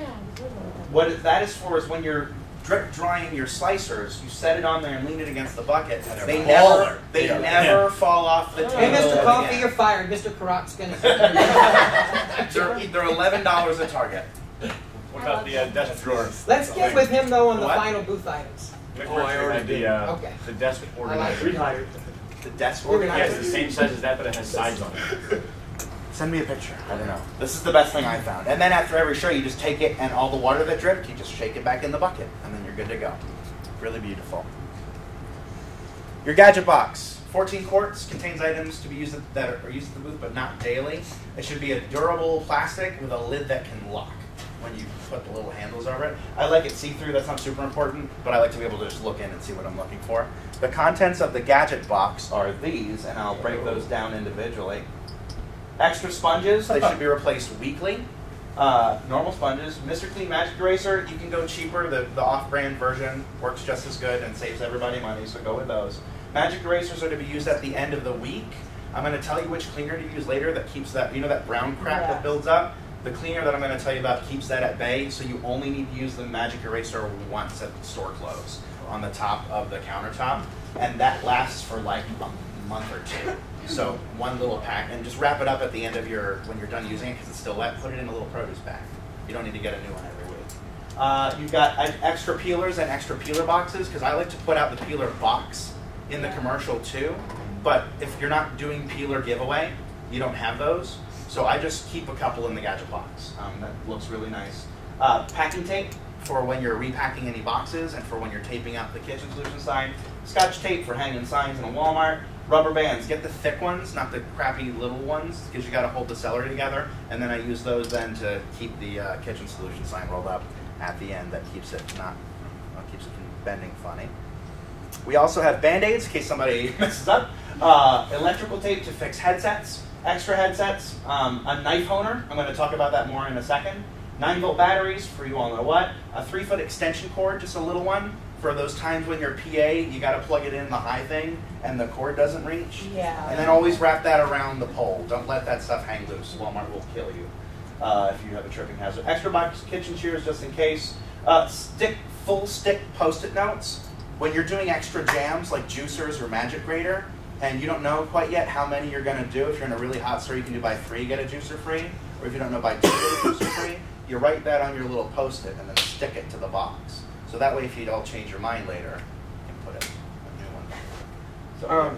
C: What that is for is when you're drip drying your slicers, you set it on there and lean it against the bucket. They never fall off the table.
B: Hey, Mr. Coffee, you're fired. Mr. Karrat's going to...
C: They're $11 at Target.
G: What about the desk drawers?
B: Let's get with him, though, on the final booth items.
G: Oh, I already did.
B: Okay.
G: The desk organizer.
B: Rehired.
C: The desk
G: organizer? Yeah, it's the same size as that, but it has sides on it.
C: Send me a picture. I don't know. This is the best thing I found. And then after every show, you just take it and all the water that dripped, you just shake it back in the bucket, and then you're good to go. Really beautiful. Your gadget box. 14 quarts, contains items to be used that are used at the booth, but not daily. It should be a durable plastic with a lid that can lock when you put the little handles over it. I like it see-through, that's not super important, but I like to be able to just look in and see what I'm looking for. The contents of the gadget box are these, and I'll break those down individually. Extra sponges, they should be replaced weekly. Normal sponges. Mr. Clean Magic Eraser, you can go cheaper. The off-brand version works just as good and saves everybody money, so go with those. Magic erasers are to be used at the end of the week. I'm going to tell you which cleaner to use later that keeps that, you know, that brown crap that builds up? The cleaner that I'm going to tell you about keeps that at bay, so you only need to use the magic eraser once at the store close on the top of the countertop, and that lasts for like a month or two. So one little pack, and just wrap it up at the end of when you're done using it because it's still wet, put it in a little produce bag. You don't need to get a new one every week. You've got extra peelers and extra peeler boxes because I like to put out the peeler box in the commercial too, but if you're not doing peeler giveaway, you don't have those. So I just keep a couple in the gadget box. That looks really nice. Packing tape for when you're repacking any boxes and for when you're taping out the kitchen solution sign. Scotch tape for hanging signs in a Walmart. Rubber bands, get the thick ones, not the crappy little ones, because you got to hold the celery together. And then I use those then to keep the kitchen solution sign rolled up at the end. That keeps it keeps it from bending funny. We also have Band-Aids in case somebody messes up. Electrical tape to fix headsets. Extra headsets, a knife honer, I'm going to talk about that more in a second. 9-volt batteries for you all know what. A 3-foot extension cord, just a little one, for those times when your PA, you got to plug it in the high thing and the cord doesn't reach.
F: Yeah.
C: And then always wrap that around the pole. Don't let that stuff hang loose. Walmart will kill you if you have a tripping hazard. Extra box kitchen shears just in case. Full stick Post-it notes. When you're doing extra jams like juicers or magic grater, and you don't know quite yet how many you're going to do. If you're in a really hot store, you can do buy 3, get a juicer free. Or if you don't know, buy 2, get a juicer free. You write that on your little Post-it and then stick it to the box. So that way, if you all change your mind later, you can put a new one. So,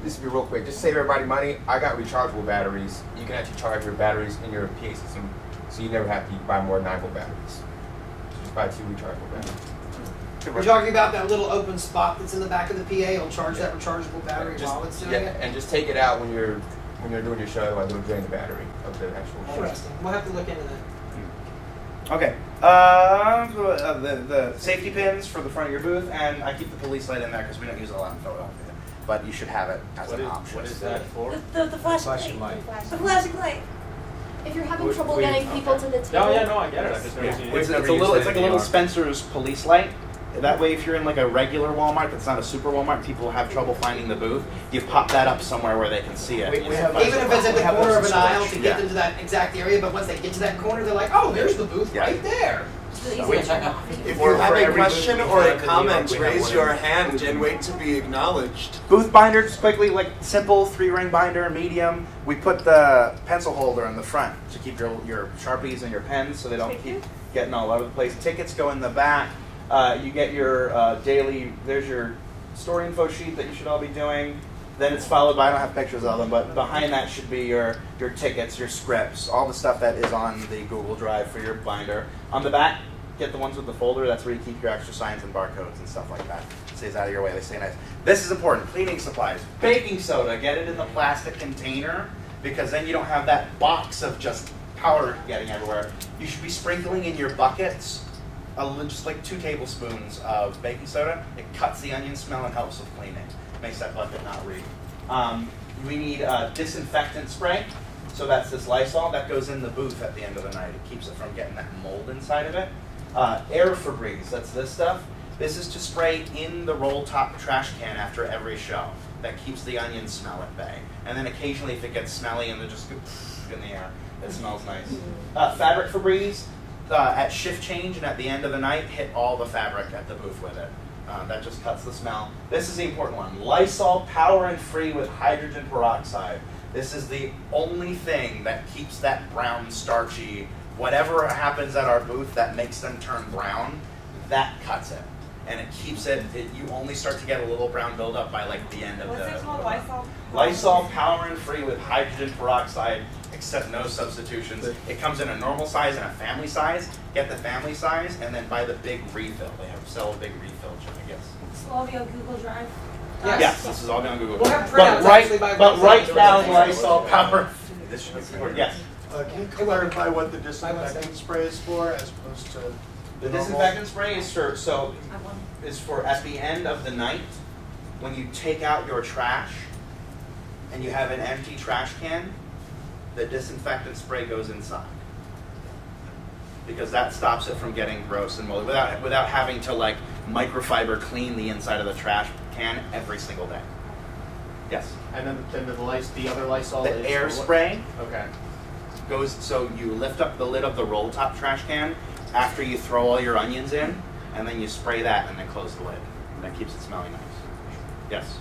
H: this will be real quick. Just save everybody money. I got rechargeable batteries. You can actually charge your batteries in your PA system, so you never have to buy more 9-volt batteries. So just buy 2 rechargeable batteries.
B: We're talking about that little open spot that's in the back of the PA. It'll charge that rechargeable battery while it's doing it.
H: And just take it out when you're doing your show. While drain the battery of the actual show.
B: Interesting. We'll have to look into that.
C: Okay. The safety pins for the front of your booth, and I keep the police light in there because we don't use it a lot in Philadelphia. But you should have it as an option.
G: What is that for?
J: The flashing light. The flashing light. If you're having trouble getting people to the table.
G: No, yeah, no, I get it. I've just never seen it.
C: It's like a little Spencer's police light. That way, if you're in like a regular Walmart that's not a super Walmart, people have trouble finding the booth. You pop that up somewhere where they can see it.
B: Even if it's at the corner of an aisle to get into that exact area, but once they get to that corner, they're like, oh, there's the booth right there.
A: If you have a question or a comment, raise your hand and wait to be acknowledged.
C: Booth binder, just quickly, like simple 3-ring binder, medium. We put the pencil holder in the front to keep your Sharpies and your pens so they don't keep getting all over the place. Tickets go in the back. You get your daily, there's your store info sheet that you should all be doing. Then it's followed by, I don't have pictures of them, but behind that should be your tickets, your scripts, all the stuff that is on the Google Drive for your binder. On the back, get the ones with the folder. That's where you keep your extra signs and barcodes and stuff like that. It stays out of your way. They stay nice. This is important. Cleaning supplies. Baking soda. Get it in the plastic container because then you don't have that box of just powder getting everywhere. You should be sprinkling in your buckets just like 2 tablespoons of baking soda. It cuts the onion smell and helps with cleaning. Makes that bucket not reek. We need disinfectant spray. So that's this Lysol. That goes in the booth at the end of the night. It keeps it from getting that mold inside of it. Air Febreze, that's this stuff. This is to spray in the roll top trash can after every show. That keeps the onion smell at bay. And then occasionally if it gets smelly and they just go in the air, it smells nice. Fabric Febreze, at shift change and at the end of the night, hit all the fabric at the booth with it. That just cuts the smell. This is the important one. Lysol Power and Free with hydrogen peroxide. This is the only thing that keeps that brown, starchy, whatever happens at our booth that makes them turn brown, that cuts it. And it keeps it, you only start to get a little brown buildup by like the end of
F: What's
C: the...
F: it called? Lysol?
C: Lysol Power and Free with hydrogen peroxide, except no substitutions. It comes in a normal size and a family size. Get the family size and then buy the big refill. They sell a big refill, I guess.
J: This will all be on Google Drive.
C: Yes, this is all on Google.
B: We'll have
C: But write down Lysol Power. This should be important. Yes.
K: Can you clarify what the disinfecting spray is for, as opposed to
C: the disinfectant spray is for at the end of the night when you take out your trash and you have an empty trash can. The disinfectant spray goes inside because that stops it from getting gross and moldy without having to like microfiber clean the inside of the trash can every single day. Yes.
G: And then the other Lysol
C: the
G: is
C: air spray.
G: Okay.
C: Goes so you lift up the lid of the roll top trash can after you throw all your onions in, and then you spray that and then close the lid. That keeps it smelling nice. Yes.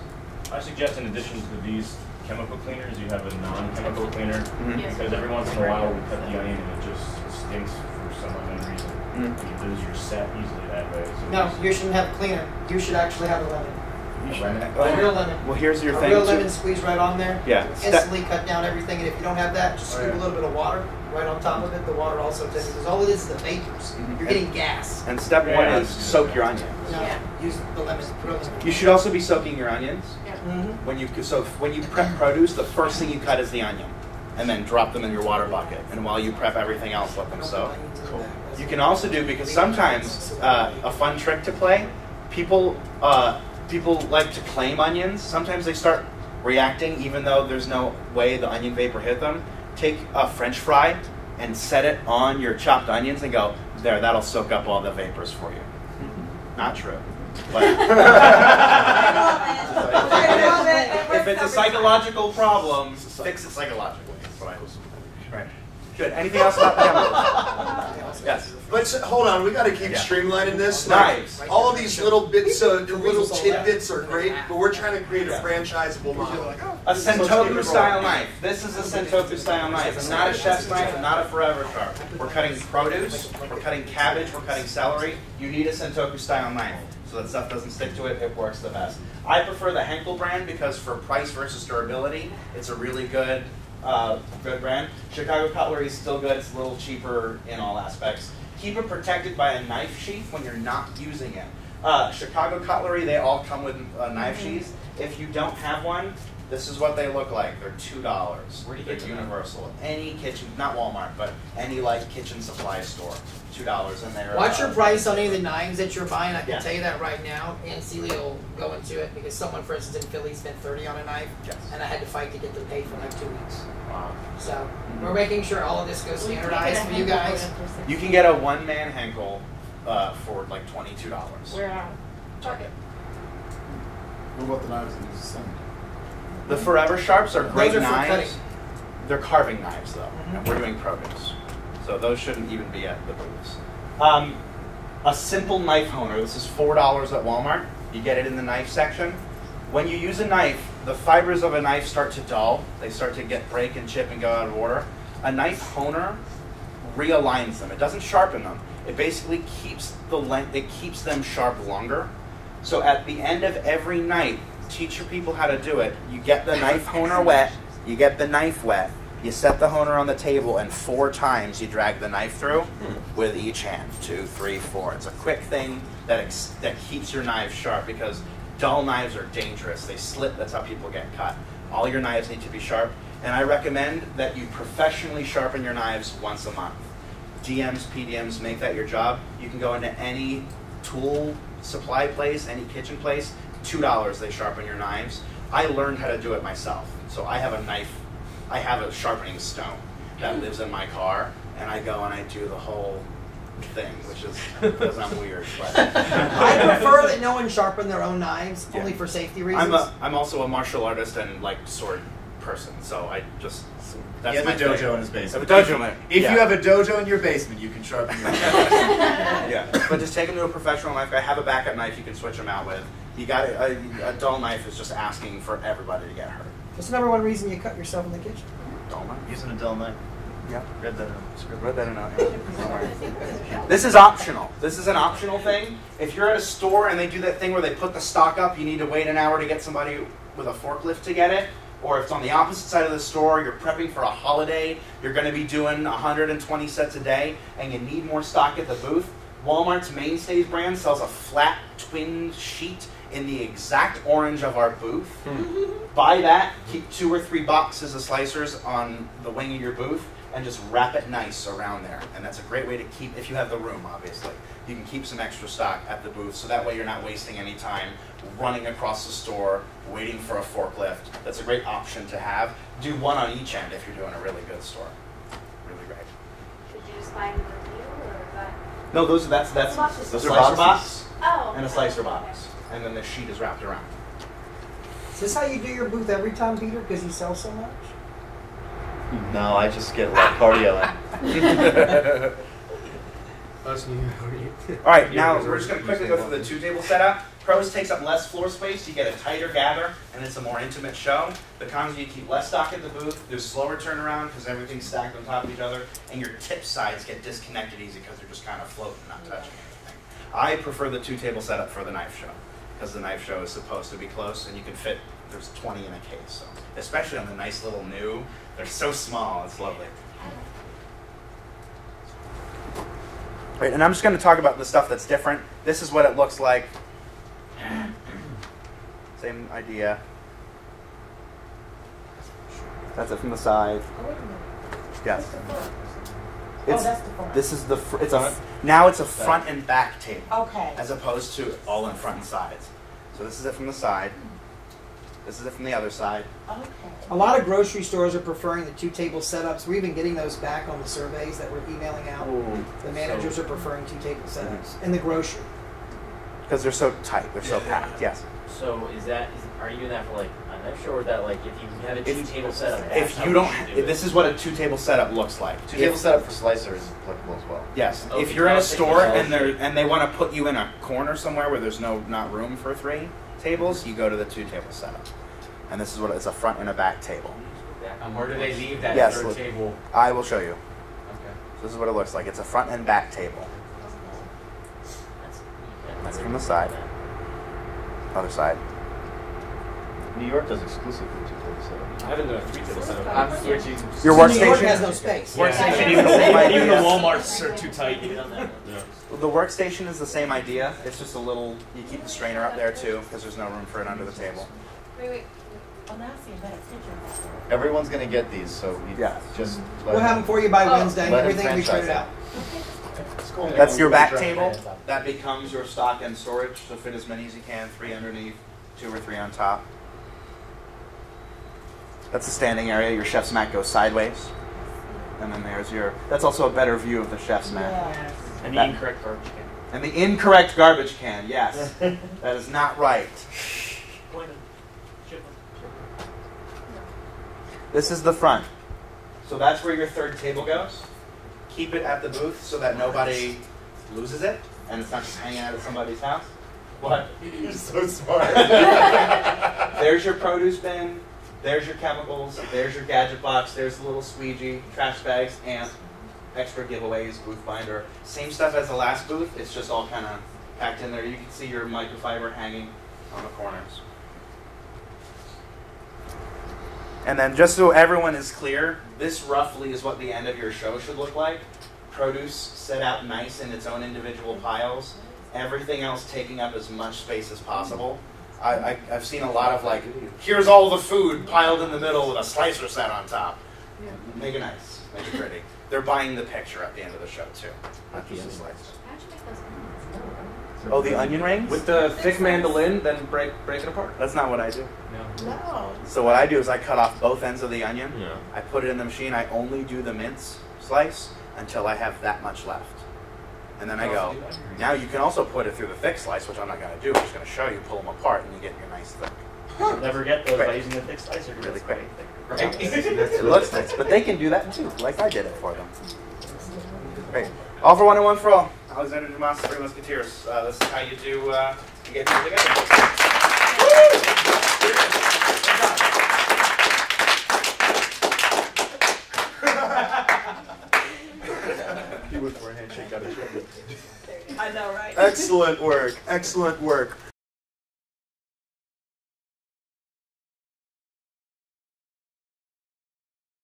P: I suggest in addition to these chemical cleaners, you have a non-chemical cleaner
C: Mm-hmm.
P: because every once in a while we cut the onion and it just stinks for some unknown reason.
C: Mm-hmm.
P: You lose your set easily that way. So
B: No, you shouldn't have cleaner. You should actually have a lemon.
C: A
B: real lemon.
C: Well, here's your
B: a
C: thing.
B: real lemon squeeze right on there.
C: Yeah.
B: Instantly cut down everything, and if you don't have that, just scoop a little bit of water right on top of it. The water also takes because all it is the vapors. You're getting gas.
C: And step 1 is soak your onions.
B: No, use the lemon. Real lemon.
C: You should also be soaking your onions.
B: Mm-hmm.
C: When you prep produce, the first thing you cut is the onion, and then drop them in your water bucket. And while you prep everything else, let them soak. Cool. You can also do, because sometimes a fun trick to play, people like to claim onions. Sometimes they start reacting even though there's no way the onion vapor hit them. Take a French fry and set it on your chopped onions and go, there, that'll soak up all the vapors for you. Not true. But if it's a psychological problem, fix it psychologically. Right. Good. Anything else about chemicals? Yes.
A: But hold on, we got to keep streamlining this.
C: Knives.
A: Like, all of these little bits, little tidbits are great, but we're trying to create a franchisable model.
C: A Sentoku style knife. This is a Sentoku style knife. It's not a chef's knife and not a forever sharp. We're cutting produce, we're cutting cabbage, we're cutting celery. You need a Sentoku style knife so that stuff doesn't stick to it. It works the best. I prefer the Henkel brand because for price versus durability, it's a really good brand. Chicago Cutlery is still good. It's a little cheaper in all aspects. Keep it protected by a knife sheath when you're not using it. Chicago Cutlery, they all come with knife sheaths. If you don't have one, this is what they look like. They're $2.
G: Where do you
C: They're
G: get them?
C: Universal. Any kitchen, not Walmart, but any like kitchen supply store. $2 and they're
B: Watch your price on any of the knives that you're buying. I can
C: Yeah.
B: tell you that right now. And Celia will go into it because someone, for instance, in Philly spent $30 on a knife, and I had to fight to get them paid for like 2 weeks.
C: Wow.
B: So we're making sure all of this goes standardized for you guys.
C: You can get a one-man Henkel for like $22.
F: Where at?
C: Target.
N: What about the knives that you send?
C: The Forever Sharps are great
B: Those are for
C: knives.
B: cutting.
C: They're carving knives though, and we're doing produce. So those shouldn't even be at the booths. A simple knife honer. This is $4 at Walmart. You get it in the knife section. When you use a knife, the fibers of a knife start to dull. They start to break and chip and go out of order. A knife honer realigns them. It doesn't sharpen them. It basically keeps the length. It keeps them sharp longer. So at the end of every night, teach your people how to do it. You get the knife honer wet. You get the knife wet. You set the honer on the table, and 4 times you drag the knife through with each hand. 2, 3, 4. It's a quick thing that keeps your knives sharp, because dull knives are dangerous. They slip. That's how people get cut. All your knives need to be sharp. And I recommend that you professionally sharpen your knives once a month. DMs, PDMs, make that your job. You can go into any tool supply place, any kitchen place. $2 they sharpen your knives. I learned how to do it myself. So I have a knife. I have a sharpening stone that lives in my car, and I go and I do the whole thing, which is because I'm weird. But
B: I prefer that no one sharpen their own knives, only for safety reasons.
C: I'm also a martial artist and like sword person, so I just
E: he has a dojo in his basement.
C: I have a dojo in it.
E: If you have a dojo in your basement, you can sharpen your knife.
C: Yeah, but just take them to a professional knife guy. Have a backup knife you can switch them out with. You got a dull knife is just asking for everybody to get hurt.
B: That's the number one reason you cut yourself in the kitchen.
C: Dull knife.
E: Using a dull knife.
C: Yeah.
E: Read that out.
C: This is optional. This is an optional thing. If you're at a store and they do that thing where they put the stock up, you need to wait an hour to get somebody with a forklift to get it. Or if it's on the opposite side of the store, you're prepping for a holiday, you're going to be doing 120 sets a day, and you need more stock at the booth. Walmart's Mainstays brand sells a flat twin sheet in the exact orange of our booth. Buy that, keep 2 or 3 boxes of slicers on the wing of your booth, and just wrap it nice around there. And that's a great way to keep, if you have the room, obviously. You can keep some extra stock at the booth, so that way you're not wasting any time running across the store, waiting for a forklift. That's a great option to have. Do one on each end if you're doing a really good store. Really great.
J: Should you just buy them with you, or is that?
C: No, those are slicer box and a slicer box. And then the sheet is wrapped around.
B: Is this how you do your booth every time, Peter, because you sell so much?
E: No, I just get a lot of cardio in.
C: All right, now we're just going to quickly go through the 2-table setup. Pros takes up less floor space, you get a tighter gather, and it's a more intimate show. The cons, you keep less stock at the booth, there's slower turnaround because everything's stacked on top of each other, and your tip sides get disconnected easy because they're just kind of floating, not touching anything. I prefer the 2-table setup for the knife show, because the knife show is supposed to be close, and you can fit, there's 20 in a case, so especially on the nice little new, they're so small, it's lovely. Right, and I'm just going to talk about the stuff that's different. This is what it looks like. Same idea. That's it from the side. Yes. It's,
L: that's the front.
C: This is the now it's a front and back table.
L: Okay.
C: As opposed to all in front and sides. So this is it from the side. This is it from the other side.
L: Okay.
B: A lot of grocery stores are preferring the 2-table setups. We're even getting those back on the surveys that we're emailing out. The managers are preferring 2-table setups in the grocery.
C: Because they're so tight, they're so packed. Yes.
G: So are you doing that for like a knife show, or is that like if you have a 2-table setup?
C: If you don't, this is what a 2-table setup looks like.
E: 2-table setup for slicers is applicable as well.
C: Yes.
G: Okay,
C: If you're in a store and they want to put you in a corner somewhere where there's not room for 3 tables, you go to the 2-table setup. And this is what it's a front and a back table.
M: And where do they leave that
C: Yes,
M: third table?
C: I will show you.
M: Okay.
C: So this is what it looks like. It's a front and back table. That's from the side. Other side.
E: New York does exclusively 2-table setup.
I: I haven't done a 3-table setup.
M: I'm switching.
C: Your
B: New York
C: workstation
B: has no space.
C: Workstation,
M: Even
C: even
M: the Walmarts are too tight.
C: The workstation is the same idea. It's just a little. You keep the strainer up there too, because there's no room for it under the table.
J: Wait.
L: Oh, now I see a better picture.
E: Everyone's going to get these, so you just
B: We'll have them for you by Wednesday.
E: let
B: Everything
E: them
B: will be printed out.
C: That's your back table. That becomes your stock and storage. So fit as many as you can. 3 underneath, 2 or 3 on top. That's the standing area. Your chef's mat goes sideways. And then there's your... That's also a better view of the chef's mat.
L: Yes.
G: And the incorrect garbage can.
C: And the incorrect garbage can, yes. That is not right. This is the front. So that's where your third table goes. Keep it at the booth so that nobody loses it. and it's not just hanging out at somebody's house. What?
E: You're so smart.
C: There's your produce bin, there's your chemicals, there's your gadget box, there's the little squeegee, trash bags, and extra giveaways, booth binder. Same stuff as the last booth, it's just all kind of packed in there. You can see your microfiber hanging on the corners. And then just so everyone is clear, this roughly is what the end of your show should look like. Produce set out nice in its own individual piles. Everything else taking up as much space as possible. I've seen a lot of like, here's all the food piled in the middle with a slicer set on top. Make it nice, make it pretty. They're buying the picture at the end of the show too, not just the slicer. Oh, the onion rings?
M: With the thick mandolin, then break it apart.
C: That's not what I do.
L: No.
C: So what I do is I cut off both ends of the onion.
M: Yeah.
C: I put it in the machine. I only do the mince slice until I have that much left. And then I go, now you can also put it through the thick slice, which I'm not going to do. I'm just going to show you, pull them apart, and you get your nice thick.
G: You'll never get those by using the thick slicer.
C: Really quick. It looks nice, but they can do that too, like I did it for them. Great. All for one and one for all. Alexander Dumas, Three Musketeers. This is how you do, you get people together.
K: He went for a handshake out of
L: I know, right?
K: Excellent work. Excellent work.